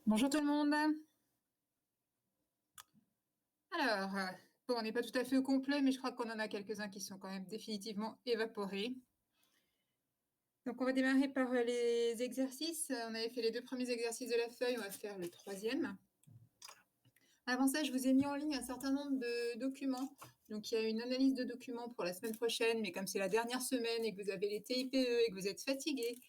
Bonjour tout le monde. Alors, bon, on n'est pas tout à fait au complet, mais je crois qu'on en a quelques-uns qui sont quand même définitivement évaporés. Donc, on va démarrer par les exercices. On avait fait les 2 premiers exercices de la feuille, on va faire le 3e. Avant ça, je vous ai mis en ligne un certain nombre de documents. Donc, il y a une analyse de documents pour la semaine prochaine, mais comme c'est la dernière semaine et que vous avez les TIPE et que vous êtes fatigués,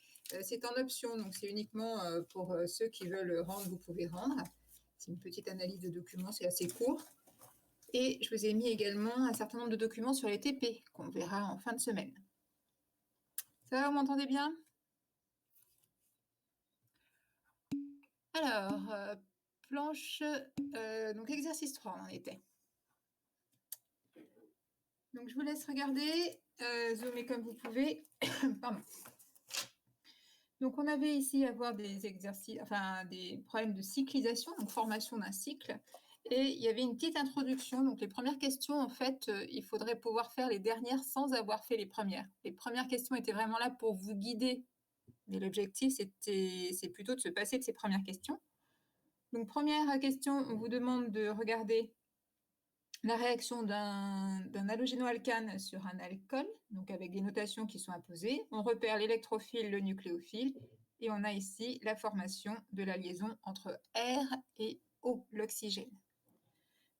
c'est en option. Donc, c'est uniquement pour ceux qui veulent rendre, vous pouvez rendre. C'est une petite analyse de documents, c'est assez court. Et je vous ai mis également un certain nombre de documents sur les TP qu'on verra en fin de semaine. Ça va, vous m'entendez bien? Alors, planche, donc exercice 3, on en était. Donc je vous laisse regarder, zoomer comme vous pouvez. Pardon. Donc on avait ici à voir des exercices, enfin des problèmes de cyclisation, donc formation d'un cycle. Et il y avait une petite introduction. Donc les premières questions, en fait, il faudrait pouvoir faire les dernières sans avoir fait les premières. Les premières questions étaient vraiment là pour vous guider. Mais l'objectif, c'est plutôt de se passer de ces premières questions. Donc première question, on vous demande de regarder la réaction d'un halogénoalcane sur un alcool, donc avec des notations qui sont imposées. On repère l'électrophile, le nucléophile, et on a ici la formation de la liaison entre R et O, l'oxygène.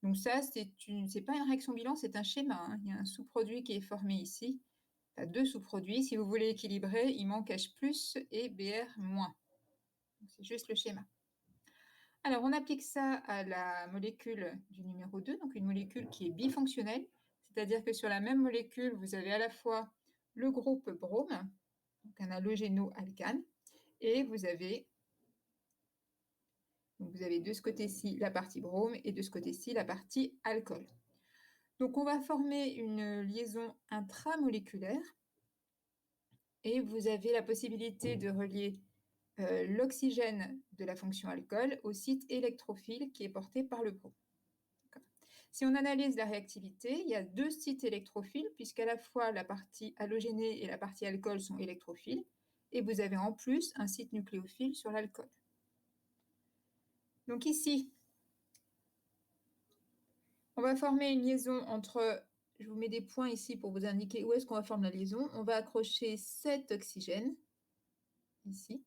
Donc ça, c'est pas une réaction bilan, c'est un schéma. Hein. Il y a un sous-produit qui est formé ici. Il y a 2 sous-produits. Si vous voulez équilibrer, il manque H+, et Br-. C'est juste le schéma. Alors, on applique ça à la molécule du numéro 2, donc une molécule qui est bifonctionnelle, c'est-à-dire que sur la même molécule, vous avez à la fois le groupe brome, donc un halogénoalcane, et vous avez de ce côté-ci la partie brome et de ce côté-ci la partie alcool. Donc, on va former une liaison intramoléculaire et vous avez la possibilité de relier l'oxygène de la fonction alcool au site électrophile qui est porté par le brome. Si on analyse la réactivité, il y a 2 sites électrophiles, puisqu'à la fois la partie halogénée et la partie alcool sont électrophiles, et vous avez en plus un site nucléophile sur l'alcool. Donc ici, on va former une liaison entre, je vous mets des points ici pour vous indiquer où est-ce qu'on va former la liaison. On va accrocher cet oxygène, ici,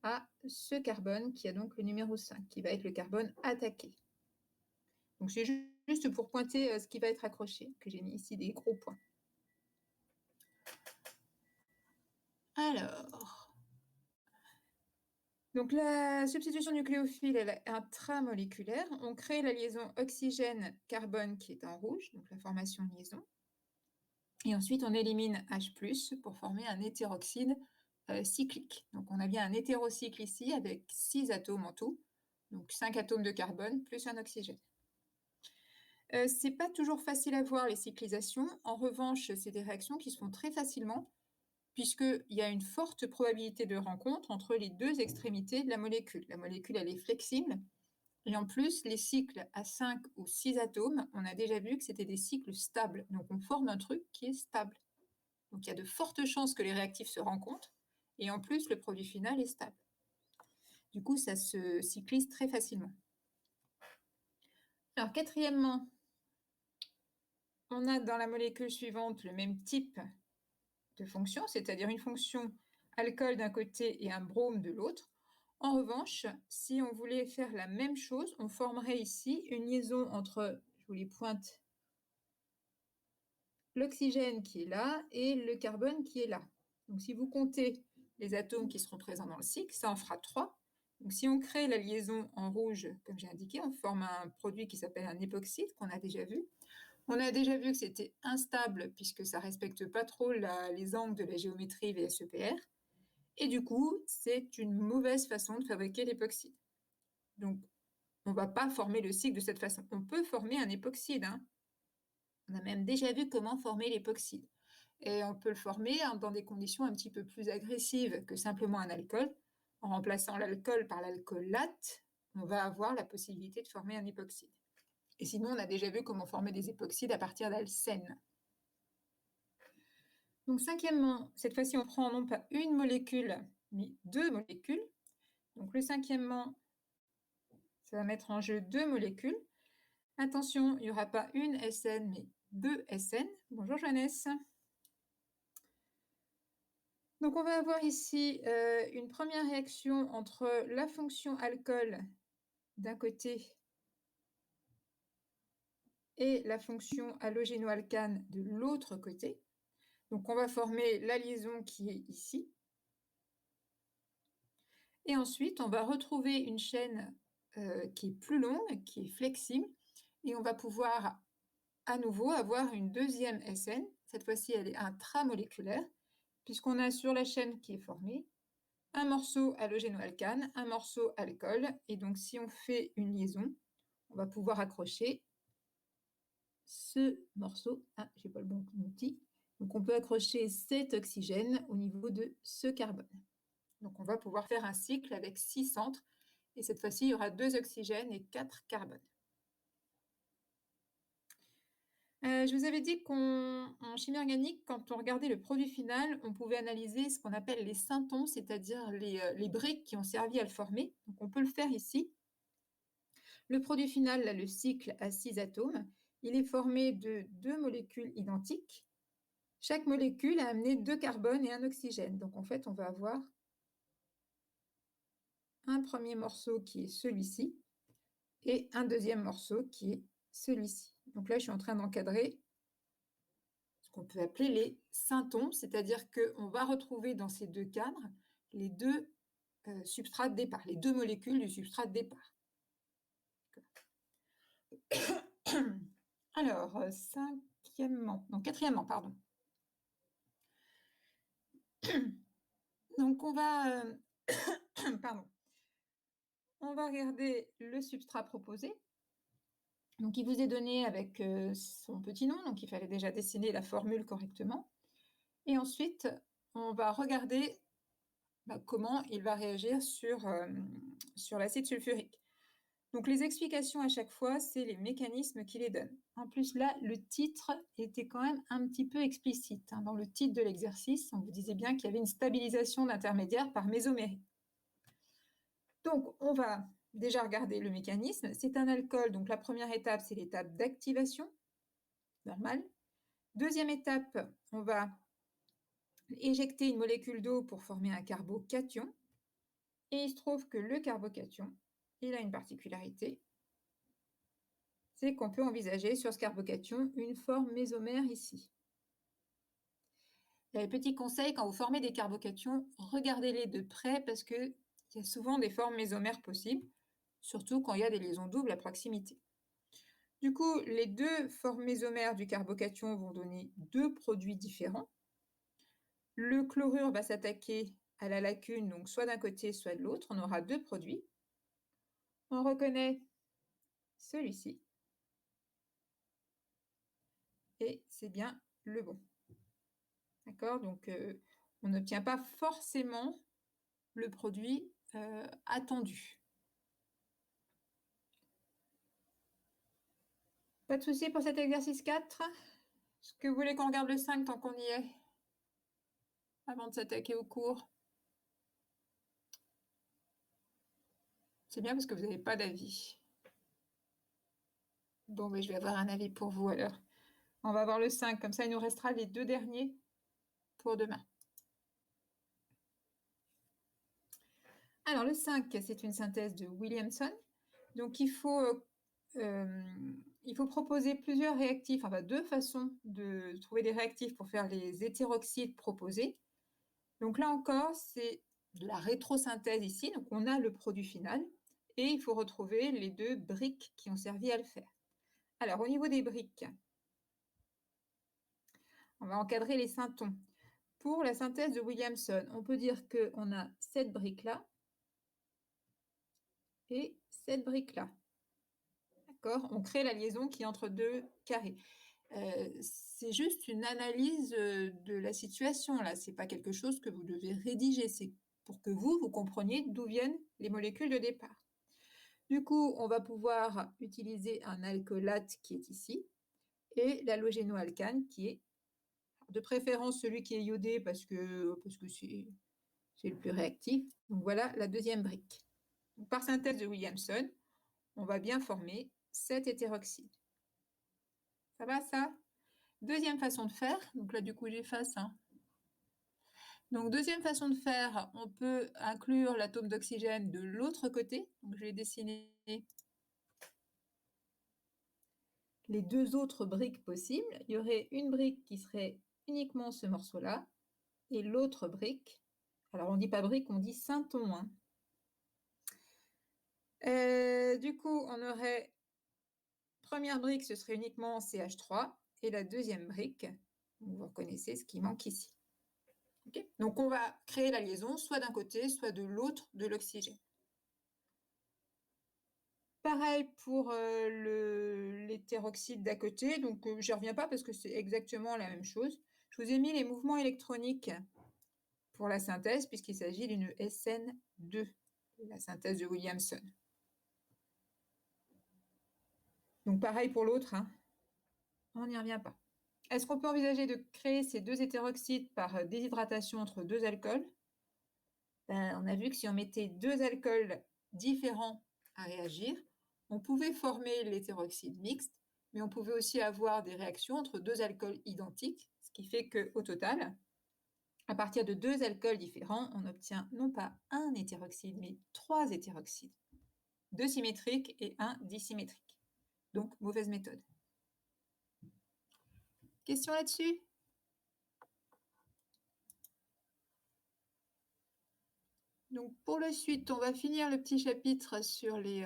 à ce carbone qui a donc le numéro 5, qui va être le carbone attaqué. Donc c'est juste pour pointer ce qui va être accroché, que j'ai mis ici des gros points. Alors, donc la substitution nucléophile est intramoléculaire. On crée la liaison oxygène-carbone qui est en rouge, donc la formation de liaison. Et ensuite, on élimine H+, pour former un hétéroxyde cyclique. Donc on a bien un hétérocycle ici avec 6 atomes en tout, donc 5 atomes de carbone plus un oxygène. C'est pas toujours facile à voir les cyclisations. En revanche, c'est des réactions qui se font très facilement, puisqu'il y a une forte probabilité de rencontre entre les 2 extrémités de la molécule. La molécule, elle est flexible, et en plus, les cycles à 5 ou 6 atomes, on a déjà vu que c'était des cycles stables. Donc, on forme un truc qui est stable. Donc, il y a de fortes chances que les réactifs se rencontrent, et en plus, le produit final est stable. Du coup, ça se cyclise très facilement. Alors, quatrièmement, on a dans la molécule suivante le même type de fonction, c'est-à-dire une fonction alcool d'un côté et un brome de l'autre. En revanche, si on voulait faire la même chose, on formerait ici une liaison entre, je vous les pointe, l'oxygène qui est là et le carbone qui est là. Donc si vous comptez les atomes qui seront présents dans le cycle, ça en fera 3. Donc si on crée la liaison en rouge, comme j'ai indiqué, on forme un produit qui s'appelle un époxyde, qu'on a déjà vu. On a déjà vu que c'était instable puisque ça ne respecte pas trop les angles de la géométrie VSEPR. Et du coup, c'est une mauvaise façon de fabriquer l'époxyde. Donc, on ne va pas former le cycle de cette façon. On peut former un époxyde, hein, On a même déjà vu comment former l'époxyde. Et on peut le former dans des conditions un petit peu plus agressives que simplement un alcool. En remplaçant l'alcool par l'alcoolate, on va avoir la possibilité de former un époxyde. Et sinon, on a déjà vu comment former des époxydes à partir d'alcène. Donc, cinquièmement, cette fois-ci, on prend non pas une molécule, mais 2 molécules. Donc, le cinquièmement, ça va mettre en jeu 2 molécules. Attention, il n'y aura pas une SN, mais 2 SN. Bonjour, Jeannesse. Donc, on va avoir ici une première réaction entre la fonction alcool d'un côté et la fonction halogénoalcane de l'autre côté. Donc, on va former la liaison qui est ici. Et ensuite, on va retrouver une chaîne qui est plus longue, qui est flexible, et on va pouvoir à nouveau avoir une deuxième SN. Cette fois-ci, elle est intramoléculaire, puisqu'on a sur la chaîne qui est formée un morceau halogénoalcane, un morceau alcool, et donc si on fait une liaison, on va pouvoir accrocher ce morceau. Ah, j'ai pas le bon outil. Donc on peut accrocher cet oxygène au niveau de ce carbone. Donc on va pouvoir faire un cycle avec 6 centres, et cette fois-ci, il y aura 2 oxygènes et 4 carbones. Je vous avais dit qu'en chimie organique, quand on regardait le produit final, on pouvait analyser ce qu'on appelle les syntons, c'est-à-dire les briques qui ont servi à le former. Donc on peut le faire ici. Le produit final, là, le cycle à 6 atomes, il est formé de 2 molécules identiques. Chaque molécule a amené 2 carbones et un oxygène. Donc en fait, on va avoir un premier morceau qui est celui-ci et un deuxième morceau qui est celui-ci. Donc là, je suis en train d'encadrer ce qu'on peut appeler les syntons, c'est-à-dire qu'on va retrouver dans ces deux cadres les deux substrats de départ, les 2 molécules du substrat de départ. Alors, quatrièmement, pardon. Donc, on va, pardon. On va regarder le substrat proposé. Donc, il vous est donné avec son petit nom, donc il fallait déjà dessiner la formule correctement. Et ensuite, on va regarder comment il va réagir sur l'acide sulfurique. Donc, les explications à chaque fois, c'est les mécanismes qui les donnent. En plus, là, le titre était quand même un petit peu explicite. Dans le titre de l'exercice, on vous disait bien qu'il y avait une stabilisation d'intermédiaire par mésomérie. Donc, on va déjà regarder le mécanisme. C'est un alcool, donc la première étape, c'est l'étape d'activation, normale. Deuxième étape, on va éjecter une molécule d'eau pour former un carbocation. Et il se trouve que le carbocation, il a une particularité, c'est qu'on peut envisager sur ce carbocation une forme mésomère ici. Petit conseil, quand vous formez des carbocations, regardez-les de près parce qu'il y a souvent des formes mésomères possibles, surtout quand il y a des liaisons doubles à proximité. Du coup, les 2 formes mésomères du carbocation vont donner 2 produits différents. Le chlorure va s'attaquer à la lacune, donc soit d'un côté, soit de l'autre. On aura 2 produits. On reconnaît celui-ci. Et c'est bien le bon. D'accord? Donc, on n'obtient pas forcément le produit attendu. Pas de souci pour cet exercice 4? Est-ce que vous voulez qu'on regarde le 5 tant qu'on y est? Avant de s'attaquer au cours? C'est bien parce que vous n'avez pas d'avis. Bon, mais je vais avoir un avis pour vous alors. On va voir le 5, comme ça il nous restera les 2 derniers pour demain. Alors le 5, c'est une synthèse de Williamson. Donc il faut proposer plusieurs réactifs, enfin 2 façons de trouver des réactifs pour faire les hétéroxydes proposés. Donc là encore, c'est de la rétrosynthèse ici. Donc on a le produit final et il faut retrouver les 2 briques qui ont servi à le faire. Alors au niveau des briques, on va encadrer les syntons. Pour la synthèse de Williamson, on peut dire qu'on a cette brique-là et cette brique-là. D'accord? On crée la liaison qui est entre 2 carrés. C'est juste une analyse de la situation, là. C'est pas quelque chose que vous devez rédiger, c'est pour que vous compreniez d'où viennent les molécules de départ. Du coup, on va pouvoir utiliser un alcoolate qui est ici et l'halogénoalcane qui est de préférence celui qui est iodé parce que c'est le plus réactif. Donc voilà la deuxième brique. Donc, par synthèse de Williamson, on va bien former 7 hétéroxydes. Ça va ça? Deuxième façon de faire, donc là du coup j'efface. Donc deuxième façon de faire, on peut inclure l'atome d'oxygène de l'autre côté. Donc je vais dessiner les deux autres briques possibles. Il y aurait une brique qui serait uniquement ce morceau-là et l'autre brique. Alors on ne dit pas brique, on dit synton. Du coup, on aurait première brique, ce serait uniquement CH3 et la deuxième brique, vous reconnaissez ce qui manque ici. Okay. Donc on va créer la liaison soit d'un côté, soit de l'autre de l'oxygène. Pareil pour l'hétéroxyde d'à côté, donc je n'y reviens pas parce que c'est exactement la même chose. Je vous ai mis les mouvements électroniques pour la synthèse puisqu'il s'agit d'une SN2, la synthèse de Williamson. Donc pareil pour l'autre, on n'y revient pas. Est-ce qu'on peut envisager de créer ces deux hétéroxydes par déshydratation entre deux alcools? On a vu que si on mettait deux alcools différents à réagir, on pouvait former l'hétéroxyde mixte, mais on pouvait aussi avoir des réactions entre deux alcools identiques, ce qui fait qu'au total, à partir de deux alcools différents, on obtient non pas un hétéroxyde, mais 3 hétéroxydes, 2 symétriques et 1 dissymétrique. Donc, mauvaise méthode. Question là-dessus? Donc, pour la suite, on va finir le petit chapitre sur les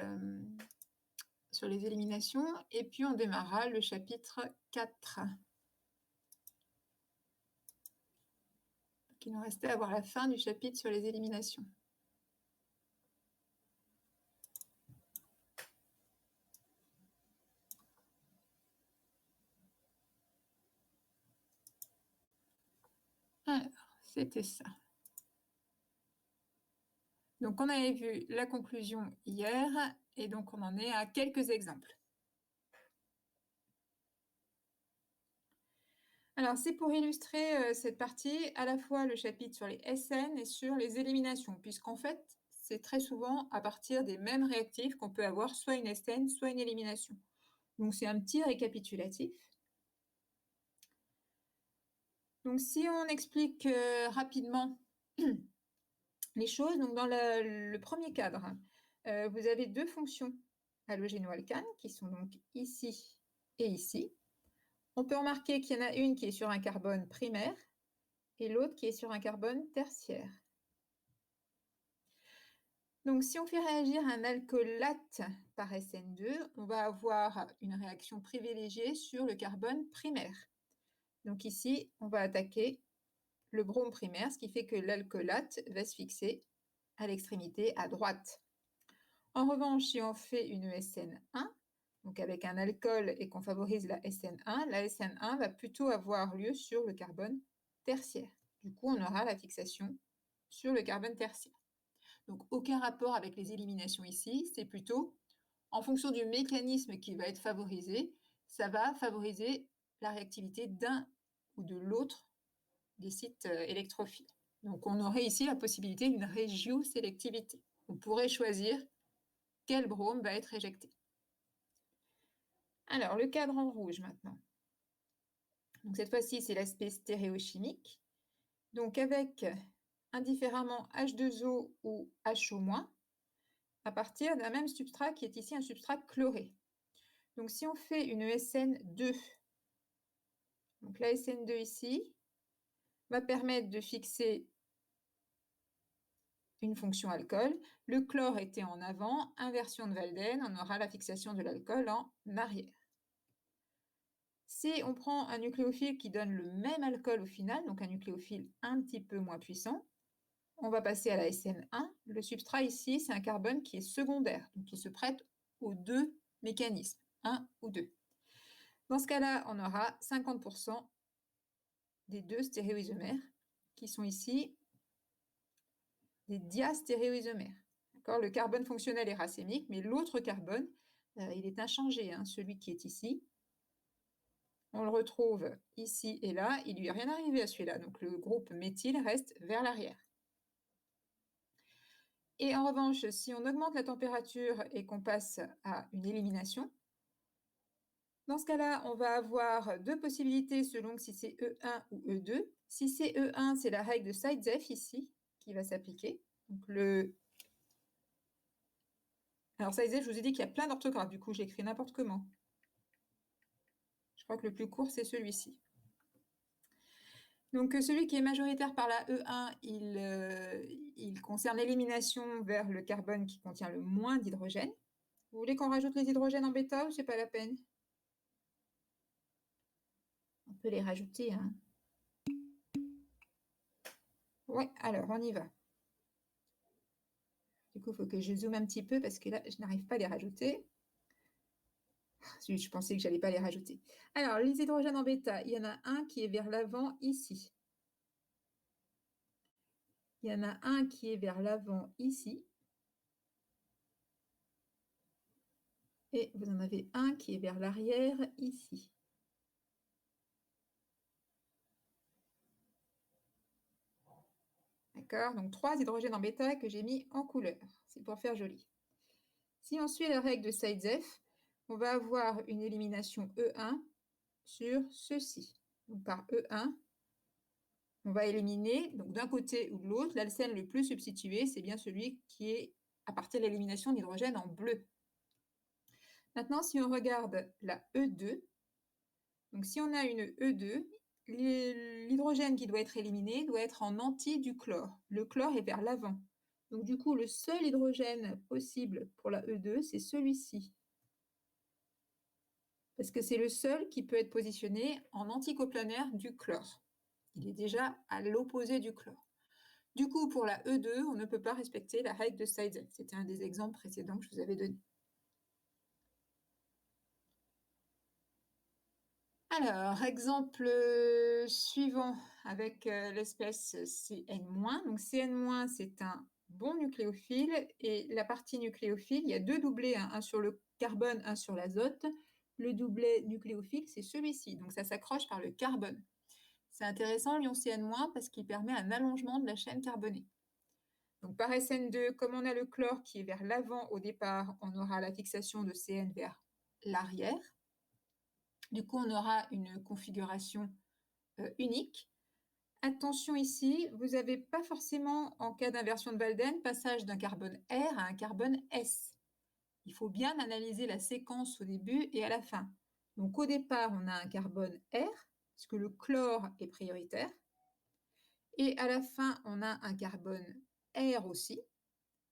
éliminations, et puis on démarrera le chapitre 4. Donc, il nous restait à voir la fin du chapitre sur les éliminations. Alors, c'était ça. Donc, on avait vu la conclusion hier, et donc on en est à quelques exemples. Alors, c'est pour illustrer cette partie, à la fois le chapitre sur les SN et sur les éliminations, puisqu'en fait, c'est très souvent à partir des mêmes réactifs qu'on peut avoir soit une SN, soit une élimination. Donc, c'est un petit récapitulatif. Donc, si on explique rapidement les choses, donc dans le premier cadre, vous avez deux fonctions halogénoalcanes qui sont donc ici et ici. On peut remarquer qu'il y en a une qui est sur un carbone primaire et l'autre qui est sur un carbone tertiaire. Donc, si on fait réagir un alcoolate par SN2, on va avoir une réaction privilégiée sur le carbone primaire. Donc ici, on va attaquer le brome primaire, ce qui fait que l'alcoolate va se fixer à l'extrémité à droite. En revanche, si on fait une SN1, donc avec un alcool et qu'on favorise la SN1 va plutôt avoir lieu sur le carbone tertiaire. Du coup, on aura la fixation sur le carbone tertiaire. Donc, aucun rapport avec les éliminations ici, c'est plutôt, en fonction du mécanisme qui va être favorisé, ça va favoriser la réactivité d'un ou de l'autre des sites électrophiles. Donc, on aurait ici la possibilité d'une régiosélectivité. On pourrait choisir quel brome va être éjecté. Alors, le cadre en rouge maintenant. Donc, cette fois-ci, c'est l'aspect stéréochimique. Donc, avec indifféremment H2O ou HO-, à partir d'un même substrat qui est ici un substrat chloré. Donc, si on fait une SN2, donc la SN2 ici, va permettre de fixer une fonction alcool. Le chlore était en avant, inversion de Walden, on aura la fixation de l'alcool en arrière. Si on prend un nucléophile qui donne le même alcool au final, donc un nucléophile un petit peu moins puissant, on va passer à la SN1. Le substrat ici, c'est un carbone qui est secondaire, donc qui se prête aux deux mécanismes, un ou deux. Dans ce cas-là, on aura 50% des deux stéréoisomères qui sont ici des diastéréoisomères. Le carbone fonctionnel est racémique, mais l'autre carbone, il est inchangé, hein, celui qui est ici. On le retrouve ici et là, il ne lui est rien arrivé à celui-là, donc le groupe méthyle reste vers l'arrière. Et en revanche, si on augmente la température et qu'on passe à une élimination, dans ce cas-là, on va avoir deux possibilités selon si c'est E1 ou E2. Si c'est E1, c'est la règle de Zaitsev ici qui va s'appliquer. Alors Zaitsev, je vous ai dit qu'il y a plein d'orthographes, du coup j'ai écrit n'importe comment. Je crois que le plus court, c'est celui-ci. Donc celui qui est majoritaire par la E1, il concerne l'élimination vers le carbone qui contient le moins d'hydrogène. Vous voulez qu'on rajoute les hydrogènes en bêta ou c'est pas la peine? On peut les rajouter, hein. Ouais, alors on y va. Du coup, il faut que je zoome un petit peu parce que là, je n'arrive pas à les rajouter. Je pensais que je n'allais pas les rajouter. Alors, les hydrogènes en bêta, il y en a un qui est vers l'avant ici. Il y en a un qui est vers l'avant ici. Et vous en avez un qui est vers l'arrière ici. D'accord? Donc, 3 hydrogènes en bêta que j'ai mis en couleur. C'est pour faire joli. Si on suit la règle de Zaitsev, on va avoir une élimination E1 sur ceci. Donc, par E1, on va éliminer, donc d'un côté ou de l'autre, l'alcène le plus substitué, c'est bien celui qui est à partir de l'élimination d'hydrogène en bleu. Maintenant, si on regarde la E2, donc si on a une E2, l'hydrogène qui doit être éliminé doit être en anti du chlore. Le chlore est vers l'avant. Donc du coup, le seul hydrogène possible pour la E2, c'est celui-ci. Parce que c'est le seul qui peut être positionné en anticoplanaire du chlore. Il est déjà à l'opposé du chlore. Du coup, pour la E2, on ne peut pas respecter la règle de Zaitsev. C'était un des exemples précédents que je vous avais donné. Alors, exemple suivant avec l'espèce CN-. Donc CN-, c'est un bon nucléophile et la partie nucléophile, il y a deux doublés, hein, un sur le carbone, un sur l'azote. Le doublet nucléophile, c'est celui-ci, donc ça s'accroche par le carbone. C'est intéressant, l'ion CN- parce qu'il permet un allongement de la chaîne carbonée. Donc par SN2, comme on a le chlore qui est vers l'avant au départ, on aura la fixation de CN vers l'arrière. Du coup, on aura une configuration unique. Attention ici, vous n'avez pas forcément, en cas d'inversion de Walden, passage d'un carbone R à un carbone S. Il faut bien analyser la séquence au début et à la fin. Donc au départ, on a un carbone R, puisque le chlore est prioritaire. Et à la fin, on a un carbone R aussi.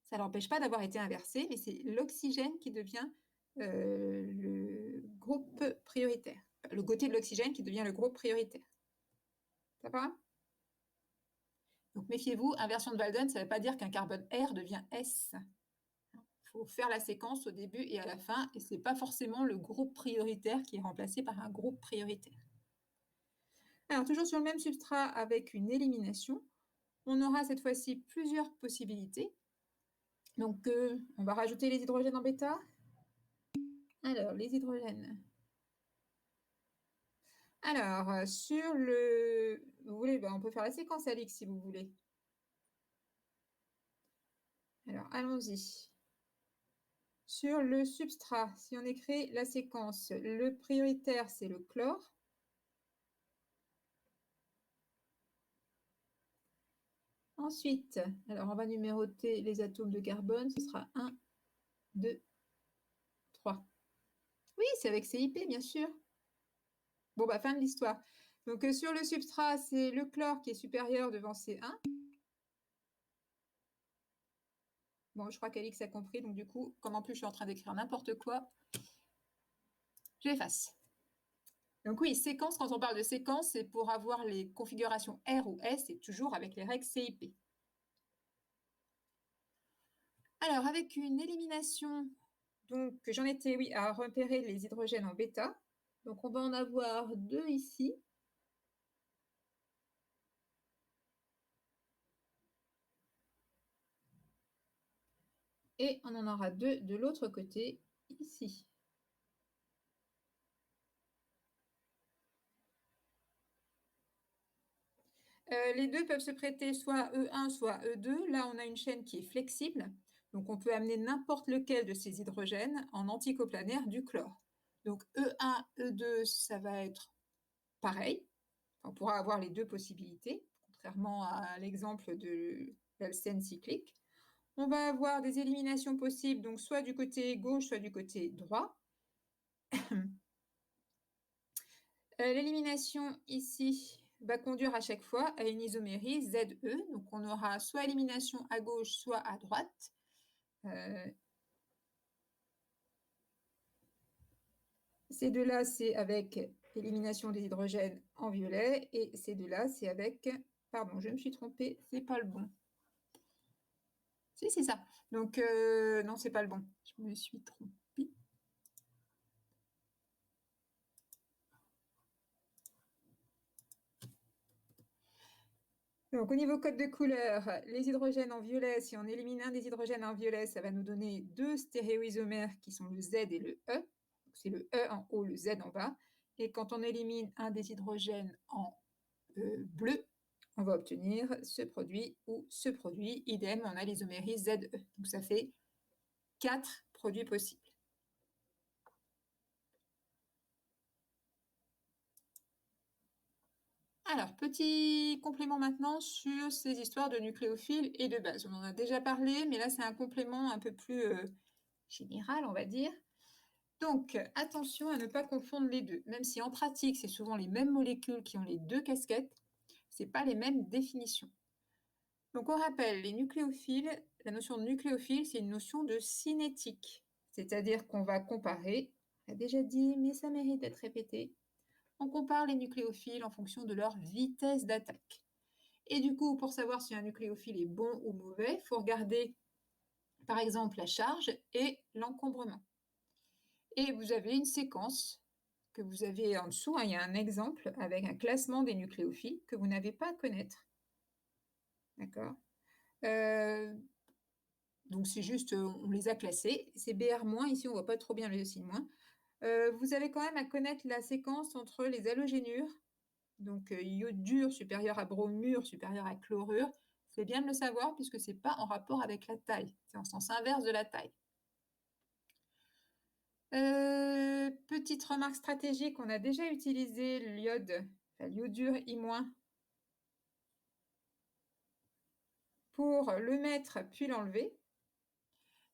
Ça n'empêche pas d'avoir été inversé, mais c'est l'oxygène qui devient le groupe prioritaire. Le côté de l'oxygène qui devient le groupe prioritaire. Ça va? Donc méfiez-vous, inversion de Walden, ça ne veut pas dire qu'un carbone R devient S. Il faut faire la séquence au début et à la fin, et ce n'est pas forcément le groupe prioritaire qui est remplacé par un groupe prioritaire. Alors, toujours sur le même substrat avec une élimination, on aura cette fois-ci plusieurs possibilités. Donc, on va rajouter les hydrogènes en bêta. Alors, les hydrogènes. Alors, sur le... Vous voulez, on peut faire la séquence Alix si vous voulez. Alors, allons-y. Sur le substrat, si on écrit la séquence, le prioritaire, c'est le chlore. Ensuite, alors on va numéroter les atomes de carbone. Ce sera 1, 2, 3. Oui, c'est avec CIP, bien sûr. Bon, bah, fin de l'histoire. Donc, sur le substrat, c'est le chlore qui est supérieur devant C1. Bon, je crois qu'Alix a compris. Donc, du coup, comme en plus, je suis en train d'écrire n'importe quoi, j'efface. Donc oui, séquence, quand on parle de séquence, c'est pour avoir les configurations R ou S, et toujours avec les règles CIP. Alors, avec une élimination, donc j'en étais, oui, à repérer les hydrogènes en bêta. Donc, on va en avoir 2 ici. Et on en aura 2 de l'autre côté, ici. Les 2 peuvent se prêter soit E1, soit E2. Là, on a une chaîne qui est flexible. Donc, on peut amener n'importe lequel de ces hydrogènes en anticoplanaire du chlore. Donc, E1, E2, ça va être pareil. On pourra avoir les 2 possibilités, contrairement à l'exemple de l'alcène cyclique. On va avoir des éliminations possibles, donc soit du côté gauche, soit du côté droit. L'élimination ici va conduire à chaque fois à une isomérie ZE. Donc, on aura soit élimination à gauche, soit à droite. Ces deux-là, c'est avec élimination des hydrogènes en violet. Et ces deux-là, c'est avec... Pardon, je me suis trompée, c'est pas le bon. Si, c'est ça. Donc, non, c'est pas le bon. Je me suis trompée. Donc, au niveau code de couleur, les hydrogènes en violet, si on élimine un des hydrogènes en violet, ça va nous donner 2 stéréoisomères qui sont le Z et le E. C'est le E en haut, le Z en bas. Et quand on élimine un des hydrogènes en bleu, on va obtenir ce produit ou ce produit. Idem, on a l'isomérie ZE. Donc, ça fait 4 produits possibles. Alors, petit complément maintenant sur ces histoires de nucléophiles et de bases. On en a déjà parlé, mais là, c'est un complément un peu plus général, on va dire. Donc, attention à ne pas confondre les deux. Même si en pratique, c'est souvent les mêmes molécules qui ont les 2 casquettes, ce n'est pas les mêmes définitions. Donc, on rappelle, les nucléophiles, la notion de nucléophile, c'est une notion de cinétique. C'est-à-dire qu'on va comparer, on l'a déjà dit, mais ça mérite d'être répété, on compare les nucléophiles en fonction de leur vitesse d'attaque. Et du coup, pour savoir si un nucléophile est bon ou mauvais, il faut regarder, par exemple, la charge et l'encombrement. Et vous avez une séquence que vous avez en dessous. Il y a un exemple avec un classement des nucléophiles que vous n'avez pas à connaître. D'accord. Donc, c'est juste, on les a classés. C'est BR-, ici, on ne voit pas trop bien le signe moins. Vous avez quand même à connaître la séquence entre les halogénures, donc iodure supérieur à bromure supérieur à chlorure. C'est bien de le savoir puisque ce n'est pas en rapport avec la taille. C'est en sens inverse de la taille. Petite remarque stratégique, on a déjà utilisé l'iode, enfin, l'iodure I-, pour le mettre puis l'enlever.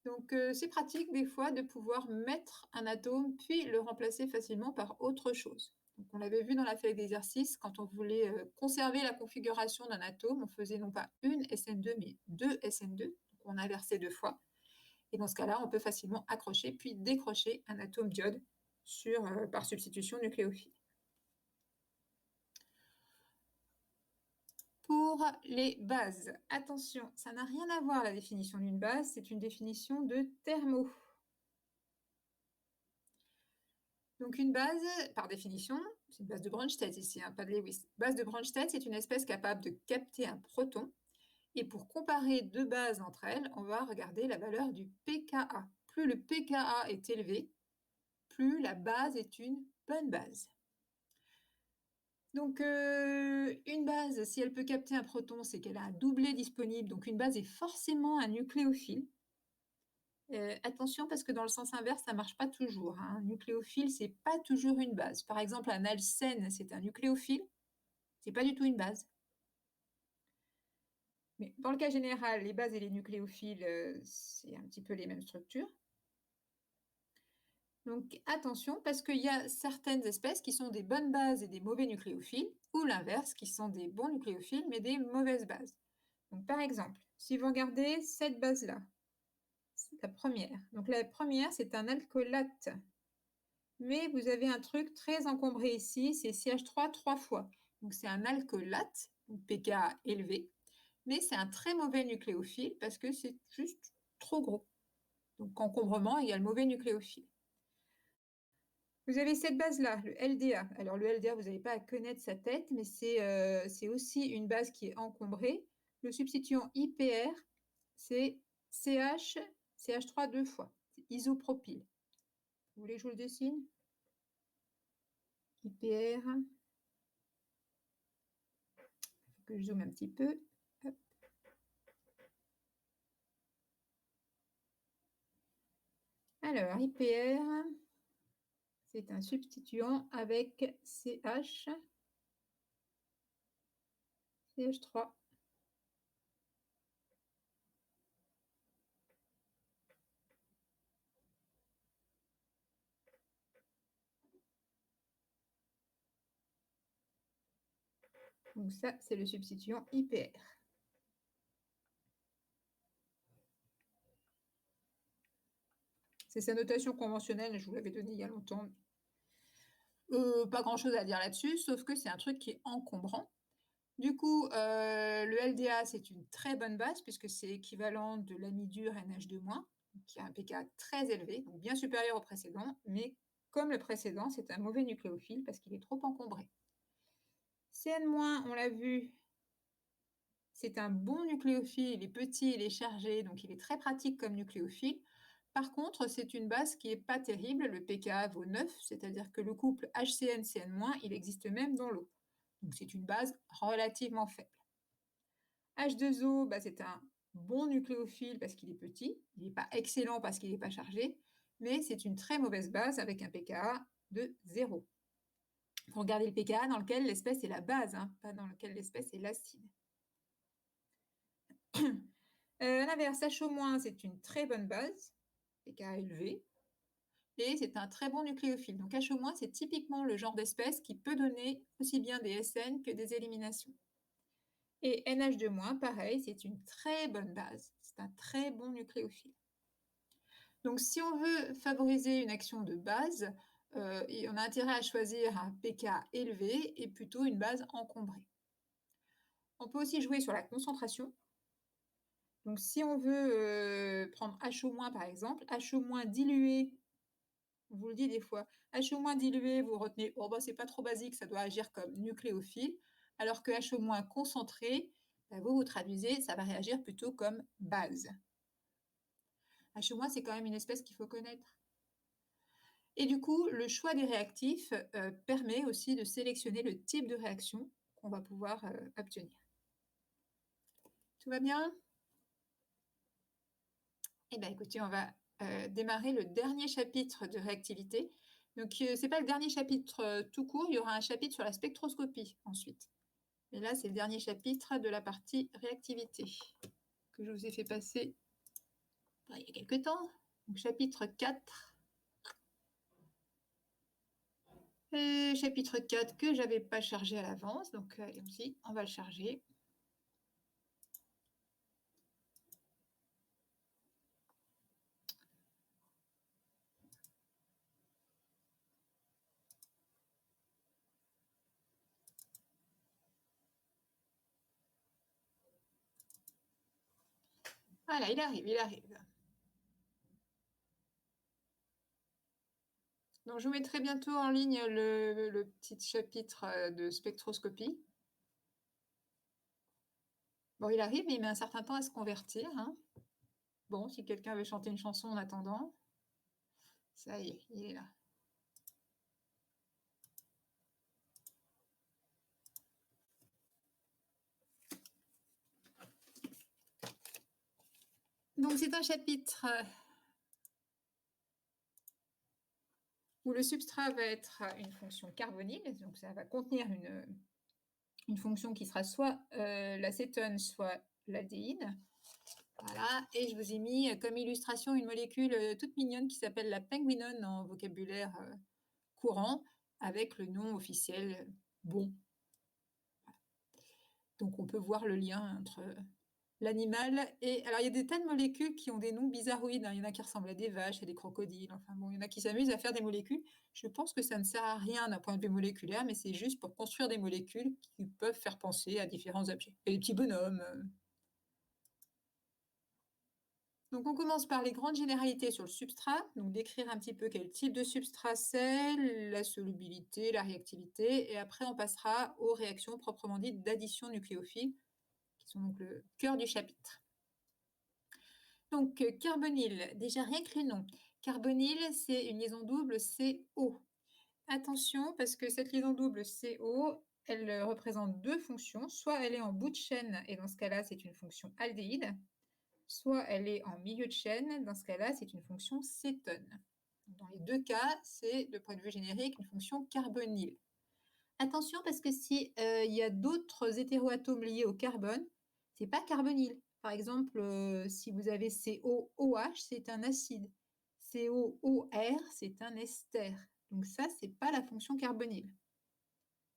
Donc, c'est pratique des fois de pouvoir mettre un atome puis le remplacer facilement par autre chose. Donc, on l'avait vu dans la feuille d'exercice, quand on voulait conserver la configuration d'un atome, on faisait non pas une SN2, mais 2 SN2. Donc, on inversait 2 fois. Et dans ce cas-là, on peut facilement accrocher puis décrocher un atome d'iode par substitution nucléophile. Pour les bases, attention, ça n'a rien à voir la définition d'une base, c'est une définition de thermo. Donc une base, par définition, c'est une base de Bronsted ici, hein, pas de Lewis. Base de Bronsted, c'est une espèce capable de capter un proton. Et pour comparer 2 bases entre elles, on va regarder la valeur du pKa. Plus le pKa est élevé, plus la base est une bonne base. Donc, une base, si elle peut capter un proton, c'est qu'elle a un doublet disponible. Donc, une base est forcément un nucléophile. Attention, parce que dans le sens inverse, ça ne marche pas toujours. Un nucléophile, ce n'est pas toujours une base. Par exemple, un alcène, c'est un nucléophile. Ce n'est pas du tout une base. Mais dans le cas général, les bases et les nucléophiles, c'est un petit peu les mêmes structures. Donc attention, parce qu'il y a certaines espèces qui sont des bonnes bases et des mauvais nucléophiles, ou l'inverse, qui sont des bons nucléophiles mais des mauvaises bases. Donc par exemple, si vous regardez cette base-là, c'est la première. Donc la première, c'est un alcoolate. Mais vous avez un truc très encombré ici, c'est CH3 3 fois. Donc c'est un alcoolate, donc pKa élevé, mais c'est un très mauvais nucléophile parce que c'est juste trop gros. Donc encombrement égale mauvais nucléophile. Vous avez cette base-là, le LDA. Alors, le LDA, vous n'avez pas à connaître sa tête, mais c'est aussi une base qui est encombrée. Le substituant IPR, c'est CH3 deux fois. C'est isopropyl. Vous voulez que je vous le dessine? IPR. Il faut que je zoome un petit peu. Hop. Alors, IPR, c'est un substituant avec CH3. Donc ça, c'est le substituant IPR. C'est sa notation conventionnelle, je vous l'avais donnée il y a longtemps. Pas grand-chose à dire là-dessus, sauf que c'est un truc qui est encombrant. Du coup, le LDA, c'est une très bonne base, puisque c'est équivalent de l'amidure NH2-, qui a un pK très élevé, donc bien supérieur au précédent, mais comme le précédent, c'est un mauvais nucléophile parce qu'il est trop encombré. CN-, on l'a vu, c'est un bon nucléophile, il est petit, il est chargé, donc il est très pratique comme nucléophile. Par contre, c'est une base qui n'est pas terrible, le pKa vaut 9, c'est-à-dire que le couple HCN-CN-, il existe même dans l'eau. Donc c'est une base relativement faible. H2O, bah, c'est un bon nucléophile parce qu'il est petit, il n'est pas excellent parce qu'il n'est pas chargé, mais c'est une très mauvaise base avec un pKa de 0. Il faut regarder le pKa dans lequel l'espèce est la base, hein, pas dans lequel l'espèce est l'acide. À l'inverse, HO-, c'est une très bonne base, pKa élevé, et c'est un très bon nucléophile. Donc HO-, c'est typiquement le genre d'espèce qui peut donner aussi bien des SN que des éliminations. Et NH2-, pareil, c'est une très bonne base, c'est un très bon nucléophile. Donc si on veut favoriser une action de base, on a intérêt à choisir un pK élevé et plutôt une base encombrée. On peut aussi jouer sur la concentration. Donc si on veut prendre HO- par exemple, HO- dilué, on vous le dit des fois, HO- dilué, vous retenez, oh bah c'est pas trop basique, ça doit agir comme nucléophile, alors que HO- concentré, bah, vous traduisez, ça va réagir plutôt comme base. HO- c'est quand même une espèce qu'il faut connaître. Et du coup, le choix des réactifs permet aussi de sélectionner le type de réaction qu'on va pouvoir obtenir. Tout va bien? Eh bien, écoutez, on va démarrer le dernier chapitre de réactivité. Donc, ce n'est pas le dernier chapitre tout court, il y aura un chapitre sur la spectroscopie ensuite. Et là, c'est le dernier chapitre de la partie réactivité que je vous ai fait passer il y a quelques temps. Donc, chapitre 4. Chapitre 4 que je n'avais pas chargé à l'avance. Donc, allons-y, on va le charger. Voilà, il arrive, il arrive. Donc, je vous mettrai bientôt en ligne le petit chapitre de spectroscopie. Bon, il arrive, mais il met un certain temps à se convertir. Hein. Bon, si quelqu'un veut chanter une chanson en attendant, ça y est, il est là. Donc, c'est un chapitre où le substrat va être une fonction carbonyle, donc ça va contenir une fonction qui sera soit l'acétone, soit l'aldéhyde. Voilà, et je vous ai mis comme illustration une molécule toute mignonne qui s'appelle la penguinone en vocabulaire courant, avec le nom officiel bon. Donc on peut voir le lien entre l'animal et... Alors il y a des tas de molécules qui ont des noms bizarroïdes, hein. Il y en a qui ressemblent à des vaches, à des crocodiles, enfin bon, il y en a qui s'amusent à faire des molécules. Je pense que ça ne sert à rien d'un point de vue moléculaire, mais c'est juste pour construire des molécules qui peuvent faire penser à différents objets. Et les petits bonhommes... Donc, on commence par les grandes généralités sur le substrat, donc décrire un petit peu quel type de substrat c'est, la solubilité, la réactivité, et après on passera aux réactions proprement dites d'addition nucléophile, qui sont donc le cœur du chapitre. Donc, carbonyle, déjà rien que le nom. Carbonyle, c'est une liaison double CO. Attention, parce que cette liaison double CO, elle représente deux fonctions. Soit elle est en bout de chaîne, et dans ce cas-là, c'est une fonction aldéhyde, soit elle est en milieu de chaîne, dans ce cas-là, c'est une fonction cétone. Dans les deux cas, c'est, de point de vue générique, une fonction carbonyle. Attention, parce que si il y a d'autres hétéroatomes liés au carbone, c'est pas carbonyle. Par exemple, si vous avez COOH, c'est un acide. COOR, c'est un ester. Donc ça, c'est pas la fonction carbonyle.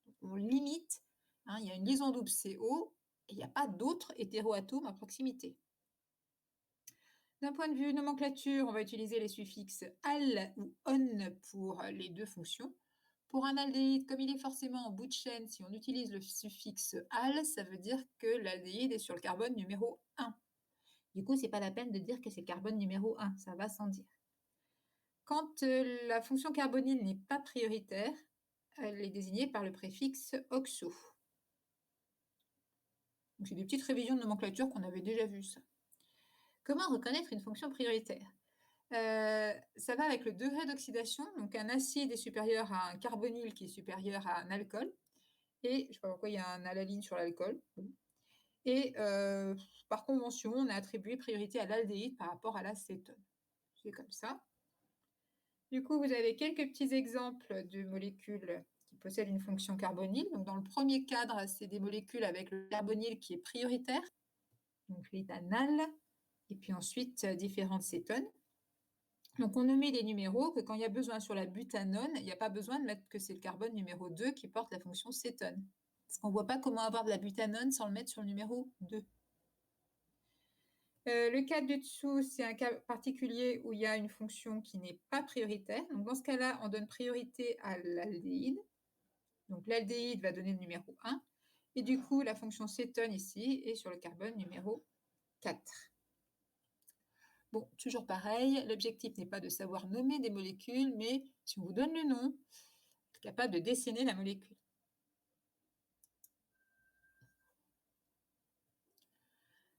Donc on limite, hein, il y a une liaison double CO et il n'y a pas d'autres hétéroatomes à proximité. D'un point de vue nomenclature, on va utiliser les suffixes al ou on pour les deux fonctions. Pour un aldéhyde, comme il est forcément en bout de chaîne, si on utilise le suffixe al, ça veut dire que l'aldéhyde est sur le carbone numéro 1. Du coup, ce n'est pas la peine de dire que c'est le carbone numéro 1, ça va sans dire. Quand la fonction carbonyle n'est pas prioritaire, elle est désignée par le préfixe oxo. C'est des petites révisions de nomenclature qu'on avait déjà vues, ça. Comment reconnaître une fonction prioritaire? Ça va avec le degré d'oxydation. Donc, un acide est supérieur à un carbonyle qui est supérieur à un alcool. Et je ne sais pas pourquoi il y a un alaline sur l'alcool. Et par convention, on a attribué priorité à l'aldéhyde par rapport à l'acétone. C'est comme ça. Du coup, vous avez quelques petits exemples de molécules qui possèdent une fonction carbonyle. Donc, dans le premier cadre, c'est des molécules avec le carbonyle qui est prioritaire, donc l'éthanal, et puis ensuite différentes cétones. Donc, on ne met des numéros que quand il y a besoin sur la butanone, il n'y a pas besoin de mettre que c'est le carbone numéro 2 qui porte la fonction cétone. Parce qu'on ne voit pas comment avoir de la butanone sans le mettre sur le numéro 2. Le cas du dessous, c'est un cas particulier où il y a une fonction qui n'est pas prioritaire. Donc, dans ce cas-là, on donne priorité à l'aldéhyde. Donc, l'aldéhyde va donner le numéro 1. Et du coup, la fonction cétone ici est sur le carbone numéro 4. Bon, toujours pareil, l'objectif n'est pas de savoir nommer des molécules, mais si on vous donne le nom, être capable de dessiner la molécule.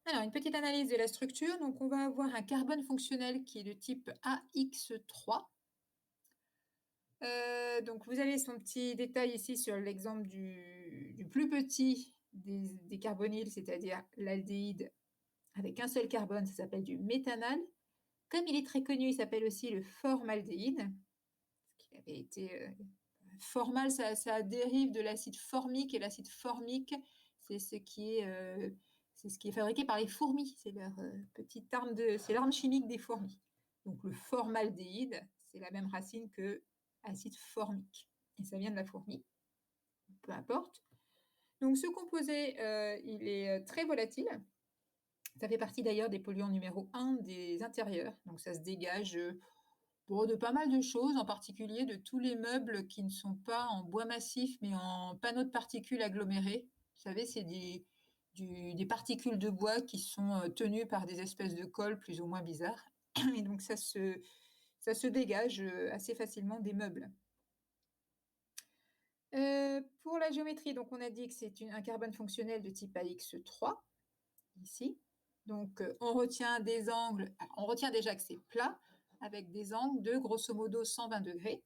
Alors, une petite analyse de la structure. Donc, on va avoir un carbone fonctionnel qui est de type AX3. Donc, vous avez son petit détail ici sur l'exemple du plus petit des carbonyles, c'est-à-dire l'aldéhyde avec un seul carbone, ça s'appelle du méthanal. Comme il est très connu, il s'appelle aussi le formaldéhyde. Qui avait été formal, ça dérive de l'acide formique, et l'acide formique, c'est ce qui est fabriqué par les fourmis. C'est leur petite arme c'est l'arme chimique des fourmis. Donc le formaldéhyde, c'est la même racine que acide formique. Et ça vient de la fourmi. Peu importe. Donc ce composé, il est très volatile. Ça fait partie d'ailleurs des polluants numéro 1 des intérieurs. Donc ça se dégage de pas mal de choses, en particulier de tous les meubles qui ne sont pas en bois massif, mais en panneaux de particules agglomérés. Vous savez, c'est des particules de bois qui sont tenues par des espèces de colle plus ou moins bizarres. Et donc, ça se dégage assez facilement des meubles. Pour la géométrie, donc on a dit que c'est un carbone fonctionnel de type AX3, ici. Donc, on retient des angles, on retient déjà que c'est plat, avec des angles de grosso modo 120 degrés.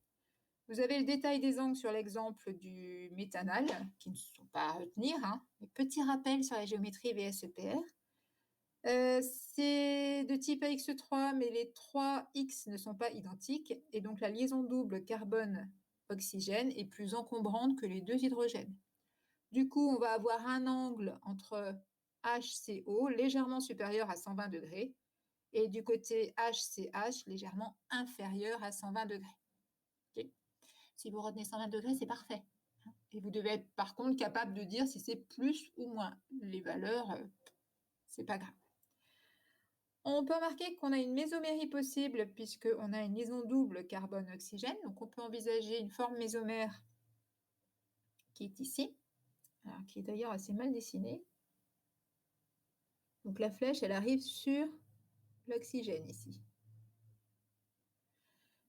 Vous avez le détail des angles sur l'exemple du méthanal, qui ne sont pas à retenir. Mais petit rappel sur la géométrie VSEPR. C'est de type AX3, mais les 3 X ne sont pas identiques. Et donc, la liaison double carbone-oxygène est plus encombrante que les deux hydrogènes. Du coup, on va avoir un angle entre HCO légèrement supérieur à 120 degrés et du côté HCH légèrement inférieur à 120 degrés. Okay. Si vous retenez 120 degrés, c'est parfait. Et vous devez être par contre capable de dire si c'est plus ou moins. Les valeurs, c'est pas grave. On peut remarquer qu'on a une mésomérie possible puisqu'on a une liaison double carbone-oxygène. Donc on peut envisager une forme mésomère qui est ici, alors, qui est d'ailleurs assez mal dessinée. Donc la flèche, elle arrive sur l'oxygène ici.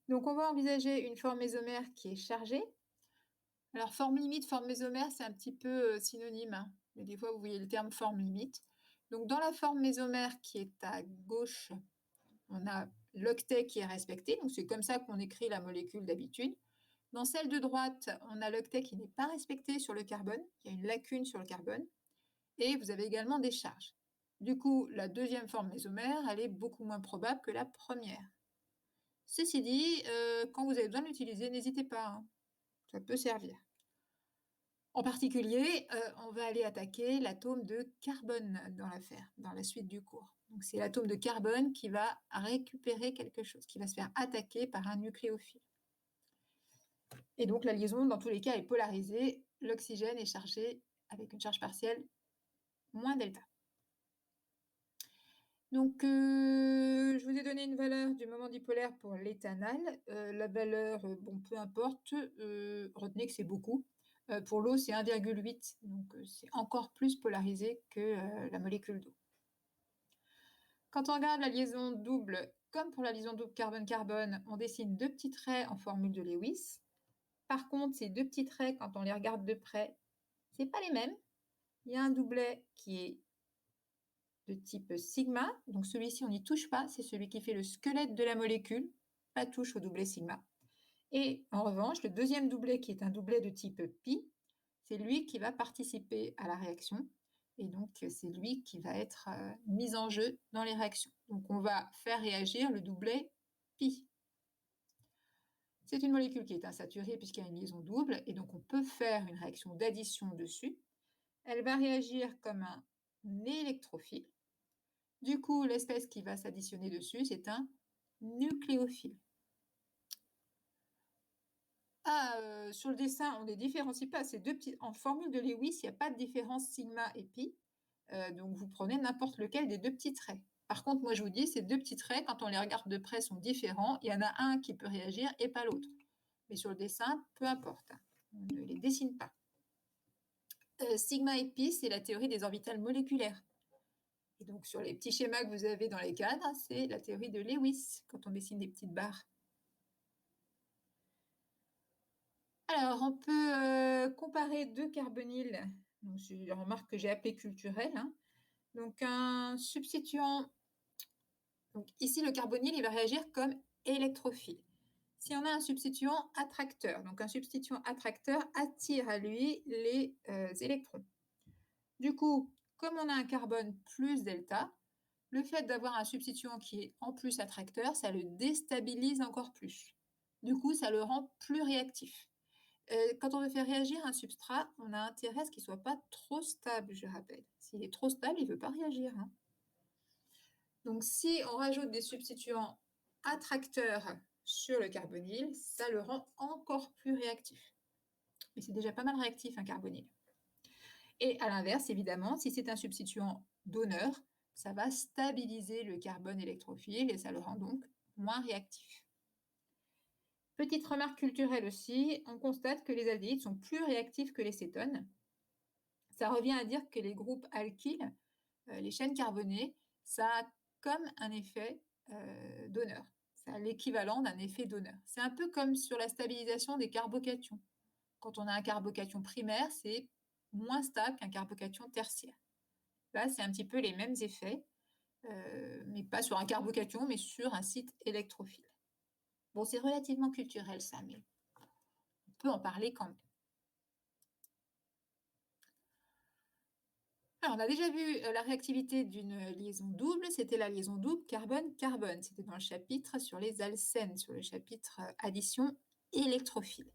Donc, on va envisager une forme mésomère qui est chargée. Alors, forme limite, forme mésomère, c'est un petit peu synonyme, hein, mais des fois, vous voyez le terme forme limite. Donc, dans la forme mésomère qui est à gauche, on a l'octet qui est respecté, donc c'est comme ça qu'on écrit la molécule d'habitude. Dans celle de droite, on a l'octet qui n'est pas respecté sur le carbone, il y a une lacune sur le carbone, et vous avez également des charges. Du coup, la deuxième forme mésomère, elle est beaucoup moins probable que la première. Ceci dit, quand vous avez besoin de l'utiliser, n'hésitez pas, hein, ça peut servir. En particulier, on va aller attaquer l'atome de carbone dans l'affaire, dans la suite du cours. Donc, c'est l'atome de carbone qui va récupérer quelque chose, qui va se faire attaquer par un nucléophile. Et donc, la liaison, dans tous les cas, est polarisée. L'oxygène est chargé avec une charge partielle moins delta. Donc, je vous ai donné une valeur du moment dipolaire pour l'éthanol. La valeur, bon, peu importe, retenez que c'est beaucoup. Pour l'eau, c'est 1,8, donc c'est encore plus polarisé que la molécule d'eau. Quand on regarde la liaison double, comme pour la liaison double carbone-carbone, on dessine deux petits traits en formule de Lewis. Par contre, ces deux petits traits, quand on les regarde de près, c'est pas les mêmes. Il y a un doublet qui est de type sigma, donc celui-ci on n'y touche pas, c'est celui qui fait le squelette de la molécule, pas touche au doublet sigma. Et en revanche, le deuxième doublet qui est un doublet de type pi, c'est lui qui va participer à la réaction, et donc c'est lui qui va être mis en jeu dans les réactions. Donc on va faire réagir le doublet pi. C'est une molécule qui est insaturée puisqu'il y a une liaison double, et donc on peut faire une réaction d'addition dessus. Elle va réagir comme un électrophile. Du coup, l'espèce qui va s'additionner dessus, c'est un nucléophile. Sur le dessin, on ne les différencie pas. Ces deux petits... En formule de Lewis, il n'y a pas de différence sigma et pi. Donc, vous prenez n'importe lequel des deux petits traits. Par contre, moi, je vous dis, ces deux petits traits, quand on les regarde de près, sont différents. Il y en a un qui peut réagir et pas l'autre. Mais sur le dessin, peu importe. On ne les dessine pas. Sigma et pi, c'est la théorie des orbitales moléculaires. Et donc, sur les petits schémas que vous avez dans les cadres, c'est la théorie de Lewis, quand on dessine des petites barres. Alors, on peut comparer deux carbonyles. Donc, je remarque que j'ai appelé culturel. Hein. Donc, un substituant. Donc, ici, le carbonyle, il va réagir comme électrophile. Si on a un substituant attracteur, donc un substituant attracteur attire à lui les électrons. Du coup, comme on a un carbone plus delta, le fait d'avoir un substituant qui est en plus attracteur, ça le déstabilise encore plus. Du coup, ça le rend plus réactif. Quand on veut faire réagir un substrat, on a intérêt à ce qu'il ne soit pas trop stable, je rappelle. S'il est trop stable, il ne veut pas réagir. Hein. Donc, si on rajoute des substituants attracteurs sur le carbonyle, ça le rend encore plus réactif. Mais c'est déjà pas mal réactif, un carbonyle. Et à l'inverse, évidemment, si c'est un substituant donneur, ça va stabiliser le carbone électrophile et ça le rend donc moins réactif. Petite remarque culturelle aussi, on constate que les aldéhydes sont plus réactifs que les cétones. Ça revient à dire que les groupes alkyles, les chaînes carbonées, ça a comme un effet donneur. Ça a l'équivalent d'un effet donneur. C'est un peu comme sur la stabilisation des carbocations. Quand on a un carbocation primaire, c'est moins stable qu'un carbocation tertiaire. Là, c'est un petit peu les mêmes effets, mais pas sur un carbocation, mais sur un site électrophile. Bon, c'est relativement culturel ça, mais on peut en parler quand même. Alors, on a déjà vu la réactivité d'une liaison double, c'était la liaison double carbone-carbone. C'était dans le chapitre sur les alcènes, sur le chapitre addition électrophile.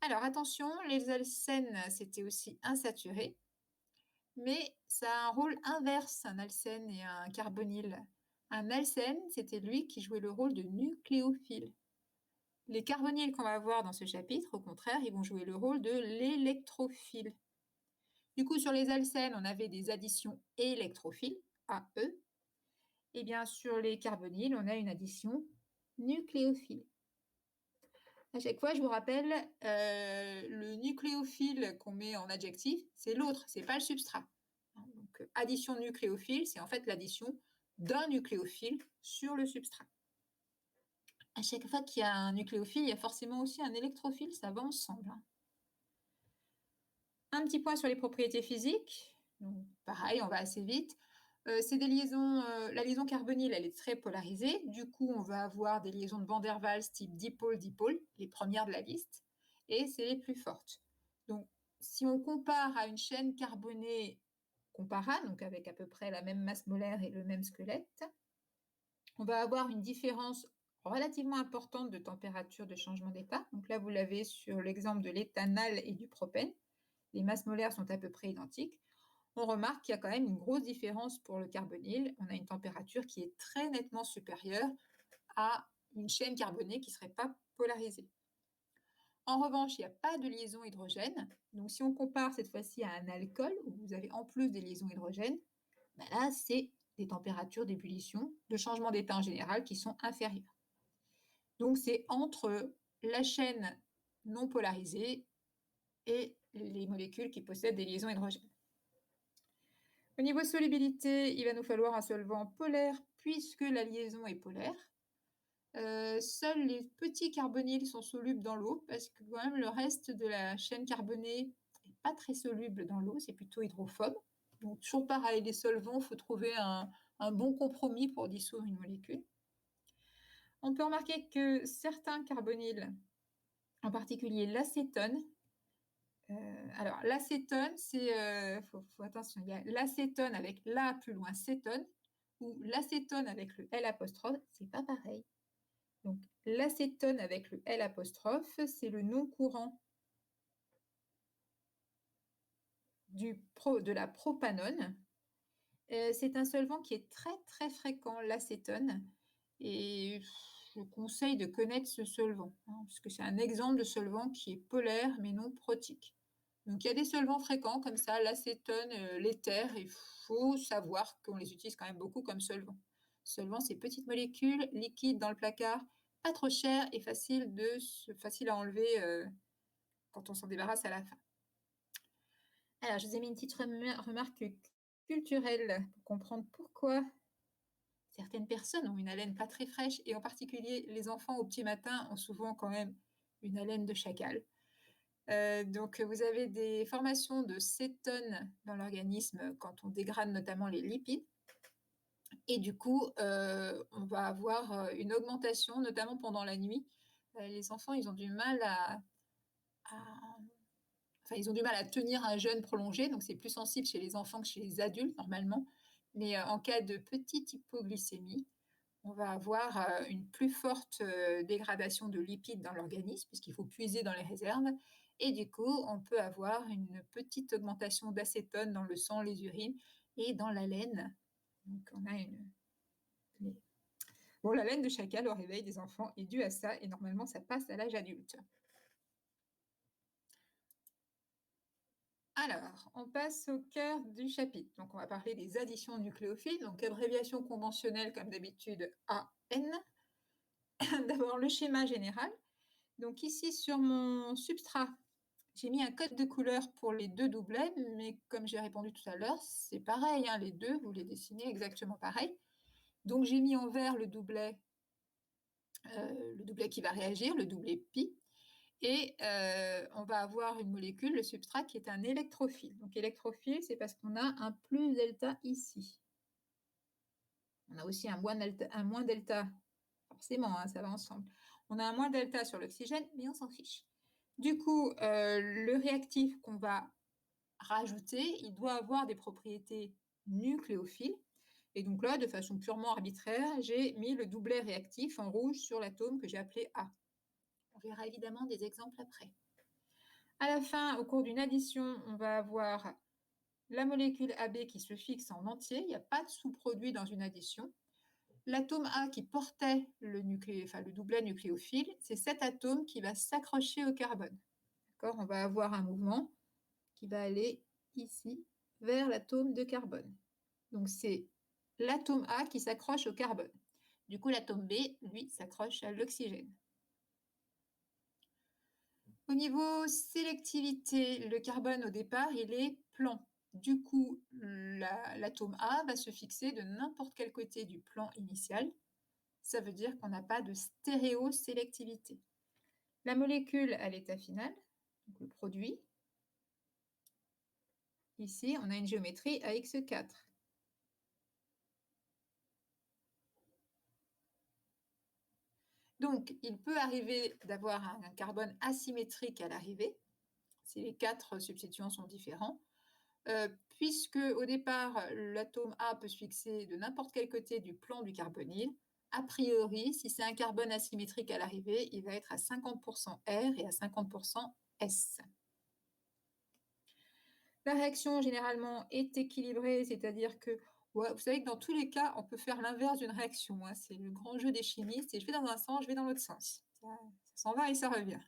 Alors, attention, les alcènes, c'était aussi insaturé, mais ça a un rôle inverse, un alcène et un carbonyle. Un alcène, c'était lui qui jouait le rôle de nucléophile. Les carbonyles qu'on va voir dans ce chapitre, au contraire, ils vont jouer le rôle de l'électrophile. Du coup, sur les alcènes, on avait des additions électrophiles, AE. Et bien, sur les carbonyles, on a une addition nucléophile. À chaque fois, je vous rappelle, le nucléophile qu'on met en adjectif, c'est l'autre, c'est pas le substrat. Donc, addition nucléophile, c'est en fait l'addition d'un nucléophile sur le substrat. À chaque fois qu'il y a un nucléophile, il y a forcément aussi un électrophile, ça va ensemble. Un petit point sur les propriétés physiques. Donc, pareil, on va assez vite. C'est des liaisons, la liaison carbonyle, elle est très polarisée. Du coup, on va avoir des liaisons de Van der Waals type dipôle-dipôle, les premières de la liste, et c'est les plus fortes. Donc, si on compare à une chaîne carbonée comparable, donc avec à peu près la même masse molaire et le même squelette, on va avoir une différence relativement importante de température de changement d'état. Donc là, vous l'avez sur l'exemple de l'éthanol et du propène. Les masses molaires sont à peu près identiques. On remarque qu'il y a quand même une grosse différence pour le carbonyle. On a une température qui est très nettement supérieure à une chaîne carbonée qui ne serait pas polarisée. En revanche, il n'y a pas de liaison hydrogène. Donc, si on compare cette fois-ci à un alcool, où vous avez en plus des liaisons hydrogènes, ben là, c'est des températures d'ébullition, de changement d'état en général, qui sont inférieures. Donc, c'est entre la chaîne non polarisée et les molécules qui possèdent des liaisons hydrogènes. Au niveau solubilité, il va nous falloir un solvant polaire puisque la liaison est polaire. Seuls les petits carbonyles sont solubles dans l'eau parce que quand même le reste de la chaîne carbonée n'est pas très soluble dans l'eau, c'est plutôt hydrophobe. Donc toujours pareil, les solvants, il faut trouver un bon compromis pour dissoudre une molécule. On peut remarquer que certains carbonyles, en particulier l'acétone, alors l'acétone, c'est, faut attention, il y a l'acétone avec la plus loin cétone, ou l'acétone avec le L apostrophe, c'est pas pareil. Donc l'acétone avec le L apostrophe, c'est le nom courant de la propanone. C'est un solvant qui est très très fréquent, l'acétone, et je conseille de connaître ce solvant, parce que c'est un exemple de solvant qui est polaire mais non protique. Donc il y a des solvants fréquents comme ça, l'acétone, l'éther, il faut savoir qu'on les utilise quand même beaucoup comme solvants. Solvant, c'est petites molécules liquides dans le placard, pas trop cher et facile à enlever quand on s'en débarrasse à la fin. Alors, je vous ai mis une petite remarque culturelle pour comprendre pourquoi certaines personnes ont une haleine pas très fraîche, et en particulier les enfants au petit matin ont souvent quand même une haleine de chacal. Donc, vous avez des formations de cétone dans l'organisme quand on dégrade notamment les lipides. Et du coup, on va avoir une augmentation, notamment pendant la nuit. Les enfants, ils ont du mal ils ont du mal à tenir un jeûne prolongé, donc c'est plus sensible chez les enfants que chez les adultes normalement. Mais en cas de petite hypoglycémie, on va avoir une plus forte dégradation de lipides dans l'organisme, puisqu'il faut puiser dans les réserves. Et du coup, on peut avoir une petite augmentation d'acétone dans le sang, les urines et dans la laine. Donc, on a Bon, la laine de chacal au réveil des enfants est due à ça, et normalement, ça passe à l'âge adulte. Alors, on passe au cœur du chapitre. Donc, on va parler des additions nucléophiles. Donc, abréviation conventionnelle, comme d'habitude, AN. D'abord, le schéma général. Donc, ici, sur mon substrat, j'ai mis un code de couleur pour les deux doublets, mais comme j'ai répondu tout à l'heure, c'est pareil, les deux, vous les dessinez exactement pareil. Donc, j'ai mis en vert le doublet qui va réagir, le doublet pi. Et on va avoir une molécule, le substrat, qui est un électrophile. Donc électrophile, c'est parce qu'on a un plus delta ici. On a aussi un moins delta, forcément, ça va ensemble. On a un moins delta sur l'oxygène, mais on s'en fiche. Du coup, le réactif qu'on va rajouter, il doit avoir des propriétés nucléophiles. Et donc là, de façon purement arbitraire, j'ai mis le doublet réactif en rouge sur l'atome que j'ai appelé A. On verra évidemment des exemples après. À la fin, au cours d'une addition, on va avoir la molécule AB qui se fixe en entier. Il n'y a pas de sous-produit dans une addition. L'atome A qui portait le doublet nucléophile, c'est cet atome qui va s'accrocher au carbone. On va avoir un mouvement qui va aller ici vers l'atome de carbone. Donc c'est l'atome A qui s'accroche au carbone. Du coup, l'atome B, lui, s'accroche à l'oxygène. Au niveau sélectivité, le carbone, au départ, il est plan. Du coup, l'atome A va se fixer de n'importe quel côté du plan initial. Ça veut dire qu'on n'a pas de stéréosélectivité. La molécule à l'état final, donc le produit, ici, on a une géométrie AX4. Donc, il peut arriver d'avoir un carbone asymétrique à l'arrivée, si les 4 substituants sont différents, puisque au départ, l'atome A peut se fixer de n'importe quel côté du plan du carbonyle. A priori, si c'est un carbone asymétrique à l'arrivée, il va être à 50% R et à 50% S. La réaction, généralement, est équilibrée, c'est-à-dire que, ouais, vous savez que dans tous les cas, on peut faire l'inverse d'une réaction. Hein. C'est le grand jeu des chimistes, et je vais dans un sens, je vais dans l'autre sens. Ça s'en va et ça revient.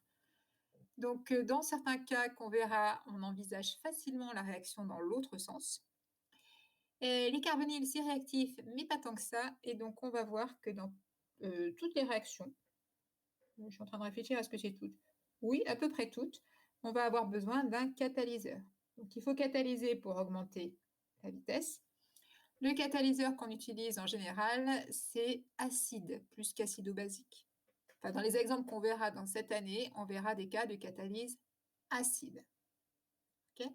Donc, dans certains cas qu'on verra, on envisage facilement la réaction dans l'autre sens. Et les carbonyles, c'est réactif, mais pas tant que ça. Et donc, on va voir que dans toutes les réactions, je suis en train de réfléchir à ce que c'est toutes. Oui, à peu près toutes, on va avoir besoin d'un catalyseur. Donc, il faut catalyser pour augmenter la vitesse. Le catalyseur qu'on utilise en général, c'est acide plus qu'acido-basique. Enfin, dans les exemples qu'on verra dans cette année, on verra des cas de catalyse acide. Okay.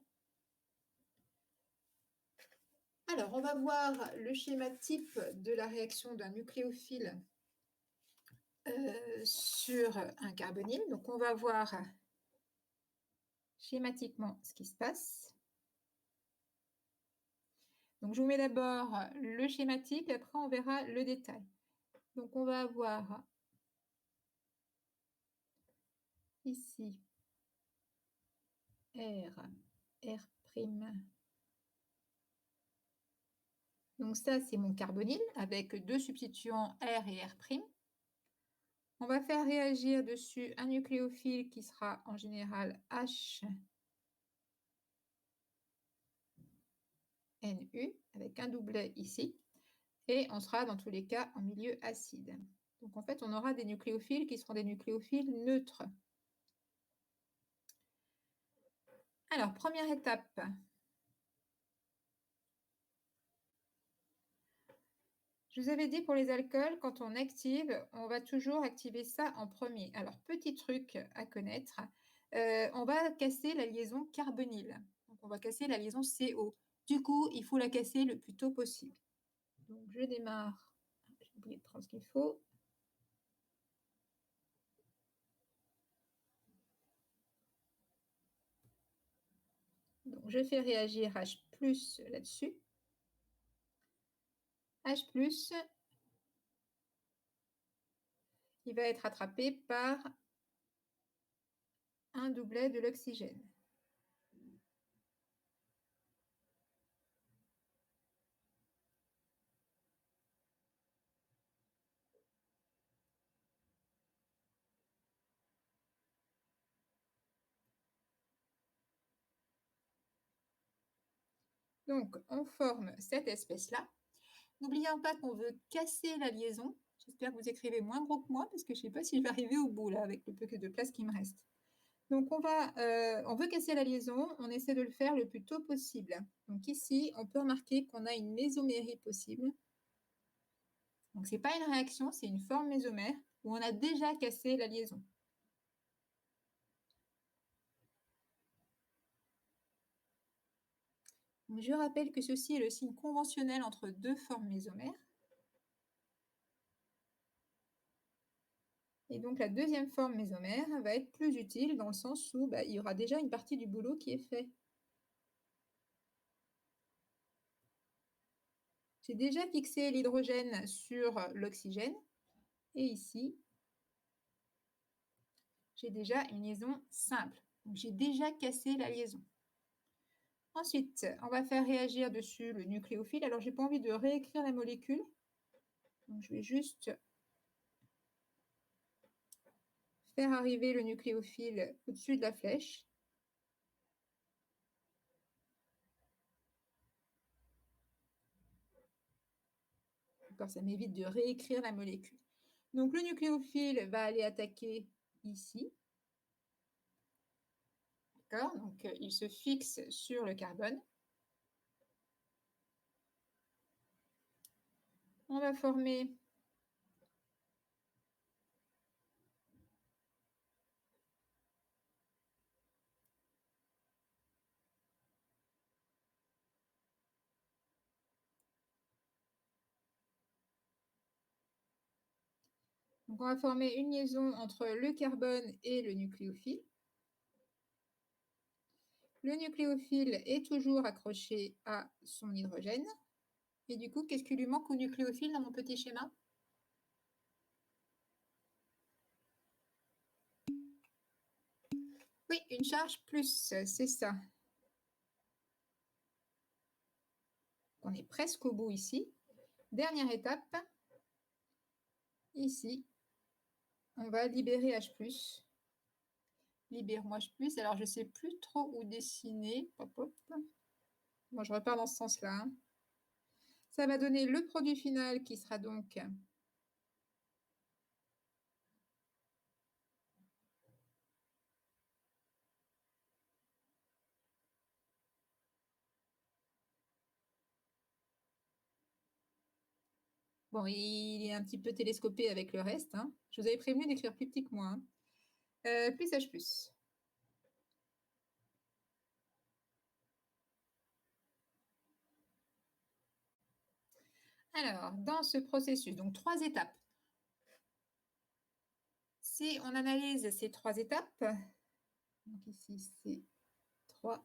Alors, on va voir le schéma type de la réaction d'un nucléophile sur un carbonyle. Donc, on va voir schématiquement ce qui se passe. Donc, je vous mets d'abord le schéma type et après, on verra le détail. Donc, on va avoir ici R, R'. Donc, ça, c'est mon carbonyle avec deux substituants R et R'. On va faire réagir dessus un nucléophile qui sera en général H NU avec un doublet ici. Et on sera dans tous les cas en milieu acide. Donc en fait, on aura des nucléophiles qui seront des nucléophiles neutres. Alors, première étape. Je vous avais dit pour les alcools, quand on active, on va toujours activer ça en premier. Alors, petit truc à connaître, on va casser la liaison carbonyle. Donc, on va casser la liaison CO. Du coup, il faut la casser le plus tôt possible. Donc, je démarre. J'ai oublié de prendre ce qu'il faut. Donc, je fais réagir H+ là-dessus. H+, il va être attrapé par un doublet de l'oxygène. Donc, on forme cette espèce-là. N'oublions pas qu'on veut casser la liaison. J'espère que vous écrivez moins gros que moi, parce que je ne sais pas si je vais arriver au bout, là, avec le peu de place qui me reste. Donc, on veut casser la liaison, on essaie de le faire le plus tôt possible. Donc ici, on peut remarquer qu'on a une mésomérie possible. Donc, ce n'est pas une réaction, c'est une forme mésomère, où on a déjà cassé la liaison. Donc, je rappelle que ceci est le signe conventionnel entre deux formes mésomères. Et donc, la deuxième forme mésomère va être plus utile dans le sens où il y aura déjà une partie du boulot qui est fait. J'ai déjà fixé l'hydrogène sur l'oxygène. Et ici, j'ai déjà une liaison simple. Donc, j'ai déjà cassé la liaison. Ensuite, on va faire réagir dessus le nucléophile. Alors, je n'ai pas envie de réécrire la molécule. Donc, je vais juste faire arriver le nucléophile au-dessus de la flèche. Ça m'évite de réécrire la molécule. Donc, le nucléophile va aller attaquer ici. D'accord. Donc, il se fixe sur le carbone. on va former donc on va former une liaison entre le carbone et le nucléophile. Le nucléophile est toujours accroché à son hydrogène. Et du coup, qu'est-ce qui lui manque au nucléophile dans mon petit schéma? Oui, une charge plus, c'est ça. On est presque au bout ici. Dernière étape, ici, on va libérer H+. Libère-moi H+. Alors, je ne sais plus trop où dessiner. Hop, hop. Bon, je repars dans ce sens-là. Hein. Ça va donner le produit final qui sera donc bon, il est un petit peu télescopé avec le reste. Hein. Je vous avais prévenu d'écrire plus petit que moi. Hein. Plus H+. Alors, dans ce processus, donc 3 étapes. Si on analyse ces 3 étapes, donc ici c'est 3,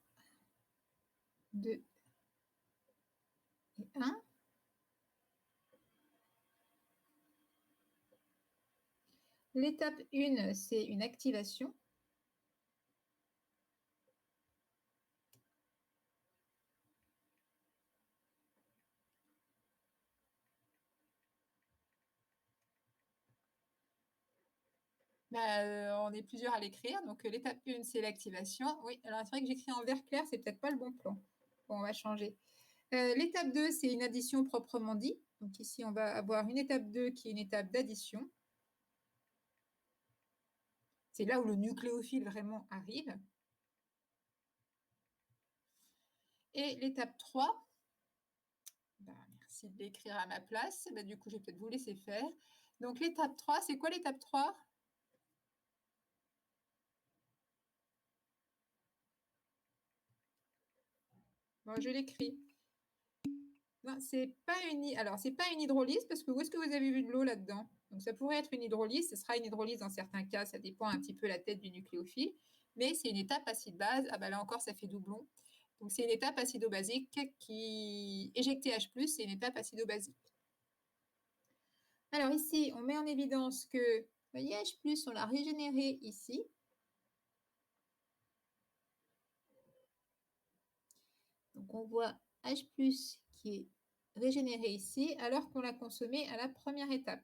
2 et 1. L'étape 1, c'est une activation. On est plusieurs à l'écrire. Donc, l'étape 1, c'est l'activation. Oui, alors c'est vrai que j'écris en vert clair, c'est peut-être pas le bon plan. Bon, on va changer. L'étape 2, c'est une addition proprement dit. Donc, ici, on va avoir une étape 2 qui est une étape d'addition. C'est là où le nucléophile vraiment arrive. Et l'étape 3, merci de l'écrire à ma place. Du coup, je vais peut-être vous laisser faire. Donc, l'étape 3, c'est quoi l'étape 3? Bon, je l'écris. Non, c'est pas une. Alors, c'est pas une hydrolyse parce que où est-ce que vous avez vu de l'eau là-dedans? Donc, ça pourrait être une hydrolyse. Ce sera une hydrolyse dans certains cas. Ça dépend un petit peu la tête du nucléophile. Mais c'est une étape acide-base. Ah ben là encore, ça fait doublon. Donc, c'est une étape acido-basique qui éjecter H+, c'est une étape acido-basique. Alors ici, on met en évidence que, vous voyez, H+, on l'a régénéré ici. Donc, on voit H+, qui est régénéré ici, alors qu'on l'a consommé à la première étape.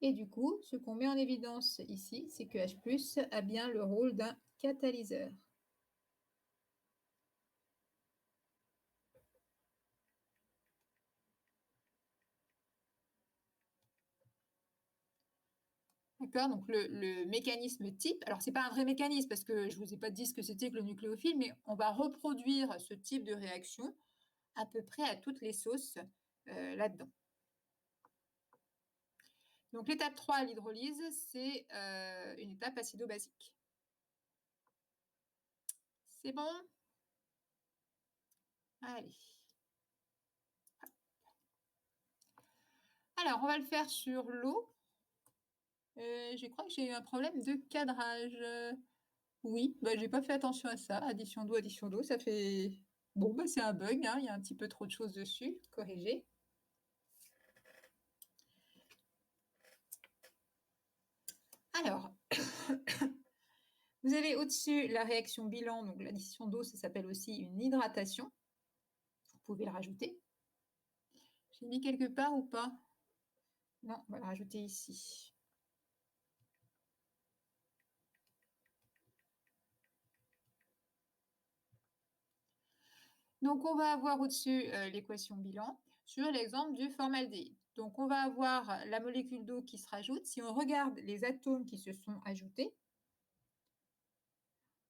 Et du coup, ce qu'on met en évidence ici, c'est que H+ a bien le rôle d'un catalyseur. D'accord, donc le mécanisme type, alors c'est pas un vrai mécanisme parce que je vous ai pas dit ce que c'était que le nucléophile, mais on va reproduire ce type de réaction à peu près à toutes les sauces là-dedans. Donc l'étape 3 à l'hydrolyse, c'est une étape acido-basique. C'est bon? Allez. Alors, on va le faire sur l'eau. Je crois que j'ai eu un problème de cadrage. Oui, j'ai pas fait attention à ça. Addition d'eau, ça fait... Bon, c'est un bug, hein, il y a un petit peu trop de choses dessus. Corriger. Alors, vous avez au-dessus la réaction bilan, donc l'addition d'eau, ça s'appelle aussi une hydratation. Vous pouvez le rajouter. J'ai mis quelque part ou pas? Non, on va le rajouter ici. Donc, on va avoir au-dessus l'équation bilan sur l'exemple du formaldéhyde. Donc, on va avoir la molécule d'eau qui se rajoute. Si on regarde les atomes qui se sont ajoutés,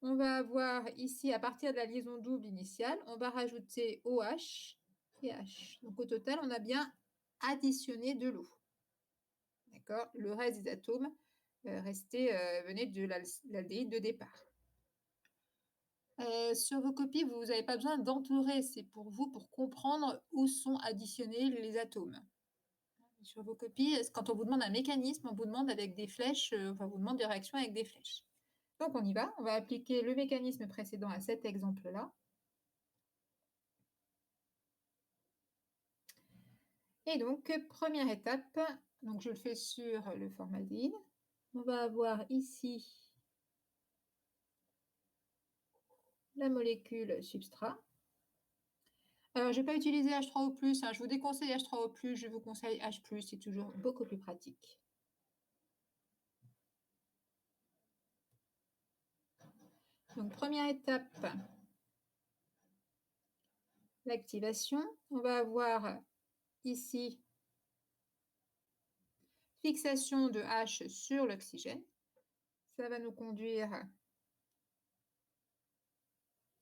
on va avoir ici, à partir de la liaison double initiale, on va rajouter OH et H. Donc au total, on a bien additionné de l'eau. D'accord? Le reste des atomes venaient de l'aldéhyde de départ. Sur vos copies, vous n'avez pas besoin d'entourer, c'est pour vous, pour comprendre où sont additionnés les atomes. Sur vos copies, quand on vous demande un mécanisme, on vous demande avec des flèches, enfin, on vous demande des réactions avec des flèches. Donc on y va, on va appliquer le mécanisme précédent à cet exemple-là. Et donc, première étape, donc je le fais sur le formaldéhyde. On va avoir ici la molécule substrat. Alors, je ne vais pas utiliser H3O+, hein, je vous déconseille H3O+, je vous conseille H+, c'est toujours beaucoup plus pratique. Donc, première étape, l'activation. On va avoir ici fixation de H sur l'oxygène. Ça va nous conduire...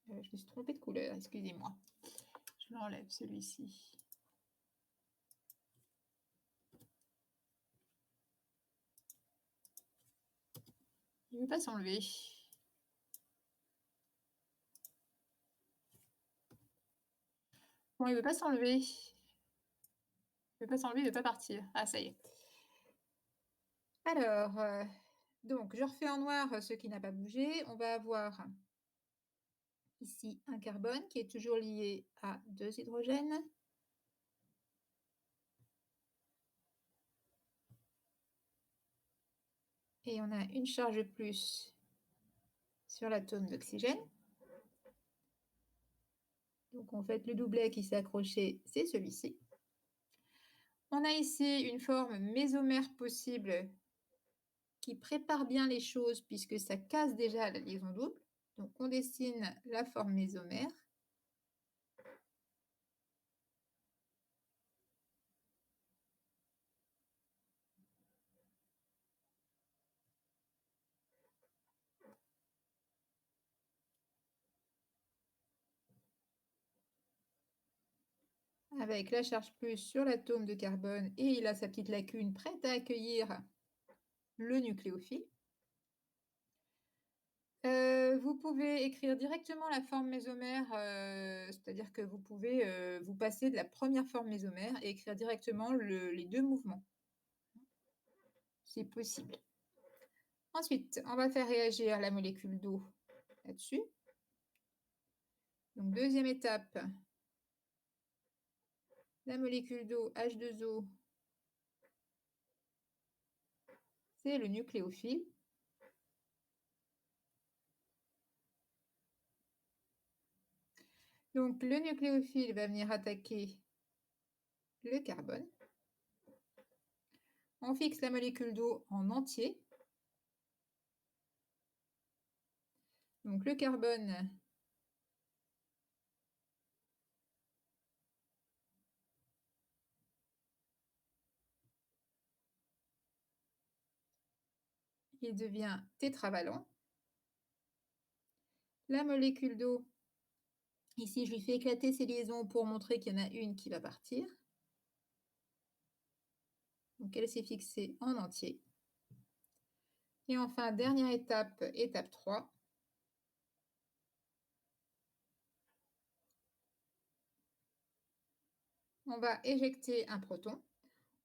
je me suis trompée de couleur, excusez-moi. Je l'enlève, celui-ci. Il ne veut pas s'enlever. Bon, il ne veut pas s'enlever. Il ne veut pas s'enlever, il ne veut pas partir. Ah, ça y est. Alors, donc, je refais en noir ce qui n'a pas bougé. On va avoir ici un carbone qui est toujours lié à 2 hydrogènes. Et on a une charge plus sur l'atome d'oxygène. Donc, en fait, le doublet qui s'est accroché, c'est celui-ci. On a ici une forme mésomère possible qui prépare bien les choses puisque ça casse déjà la liaison double. Donc, on dessine la forme mésomère. Avec la charge plus sur l'atome de carbone et il a sa petite lacune prête à accueillir le nucléophile. Vous pouvez écrire directement la forme mésomère, c'est-à-dire que vous pouvez vous passer de la première forme mésomère et écrire directement les 2 mouvements. C'est possible. Ensuite, on va faire réagir la molécule d'eau là-dessus. Donc, deuxième étape, la molécule d'eau H2O, c'est le nucléophile. Donc, le nucléophile va venir attaquer le carbone. On fixe la molécule d'eau en entier. Donc, le carbone il devient tétravalent. La molécule d'eau, ici, je lui fais éclater ses liaisons pour montrer qu'il y en a une qui va partir. Donc, elle s'est fixée en entier. Et enfin, dernière étape, étape 3. On va éjecter un proton.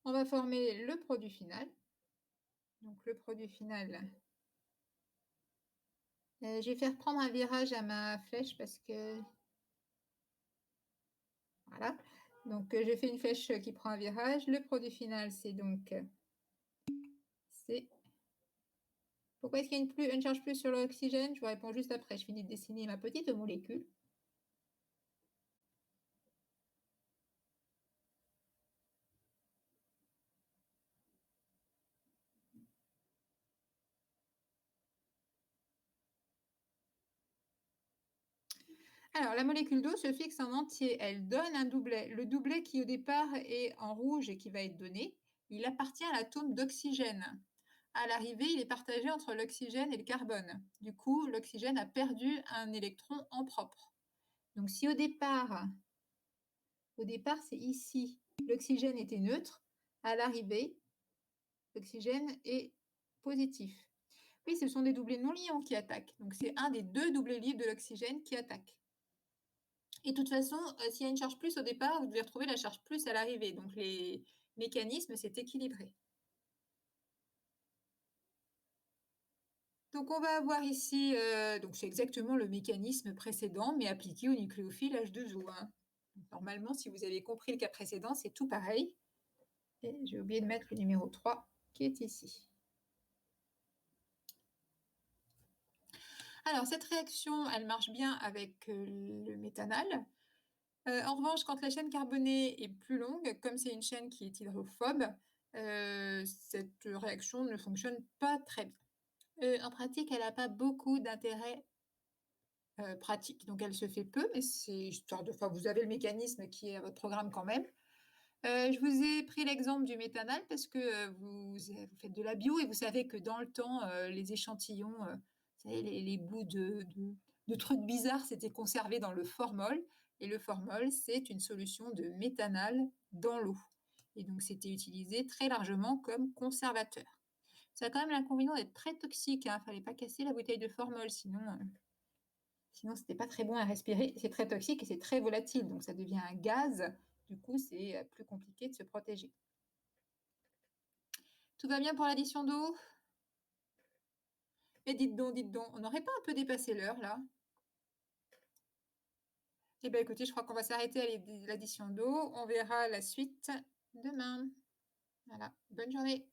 On va former le produit final. Donc, le produit final... je vais faire prendre un virage à ma flèche parce que... Voilà. Donc, j'ai fait une flèche qui prend un virage. Le produit final, c'est donc... Pourquoi est-ce qu'il y a une charge plus sur l'oxygène? Je vous réponds juste après. Je finis de dessiner ma petite molécule. Alors, la molécule d'eau se fixe en entier. Elle donne un doublet. Le doublet qui, au départ, est en rouge et qui va être donné, il appartient à l'atome d'oxygène. À l'arrivée, il est partagé entre l'oxygène et le carbone. Du coup, l'oxygène a perdu un électron en propre. Donc, si au départ, Au départ, c'est ici. L'oxygène était neutre. À l'arrivée, l'oxygène est positif. Oui, ce sont des doublés non liants qui attaquent. Donc, c'est un des deux doublés libres de l'oxygène qui attaque. Et de toute façon, s'il y a une charge plus au départ, vous devez retrouver la charge plus à l'arrivée. Donc, les mécanismes, c'est équilibré. Donc, on va avoir ici, donc c'est exactement le mécanisme précédent, mais appliqué au nucléophile H2O. Hein. Normalement, si vous avez compris le cas précédent, c'est tout pareil. Et j'ai oublié de mettre le numéro 3 qui est ici. Alors, cette réaction, elle marche bien avec le méthanal. En revanche, quand la chaîne carbonée est plus longue, comme c'est une chaîne qui est hydrophobe, cette réaction ne fonctionne pas très bien. En pratique, elle n'a pas beaucoup d'intérêt pratique. Donc, elle se fait peu, mais c'est histoire de... Enfin, vous avez le mécanisme qui est à votre programme quand même. Je vous ai pris l'exemple du méthanal parce que vous faites de la bio et vous savez que dans le temps, les échantillons, vous savez, les bouts de trucs bizarres s'étaient conservés dans le formol. Et le formol, c'est une solution de méthanal dans l'eau. Et donc, c'était utilisé très largement comme conservateur. Ça a quand même l'inconvénient d'être très toxique. Il ne fallait pas casser la bouteille de formol, sinon c'était pas très bon à respirer. C'est très toxique et c'est très volatile, donc ça devient un gaz. Du coup, c'est plus compliqué de se protéger. Tout va bien pour l'addition d'eau? Et dites donc, on n'aurait pas un peu dépassé l'heure là? Eh bien écoutez, je crois qu'on va s'arrêter à l'addition d'eau. On verra la suite demain. Voilà, bonne journée.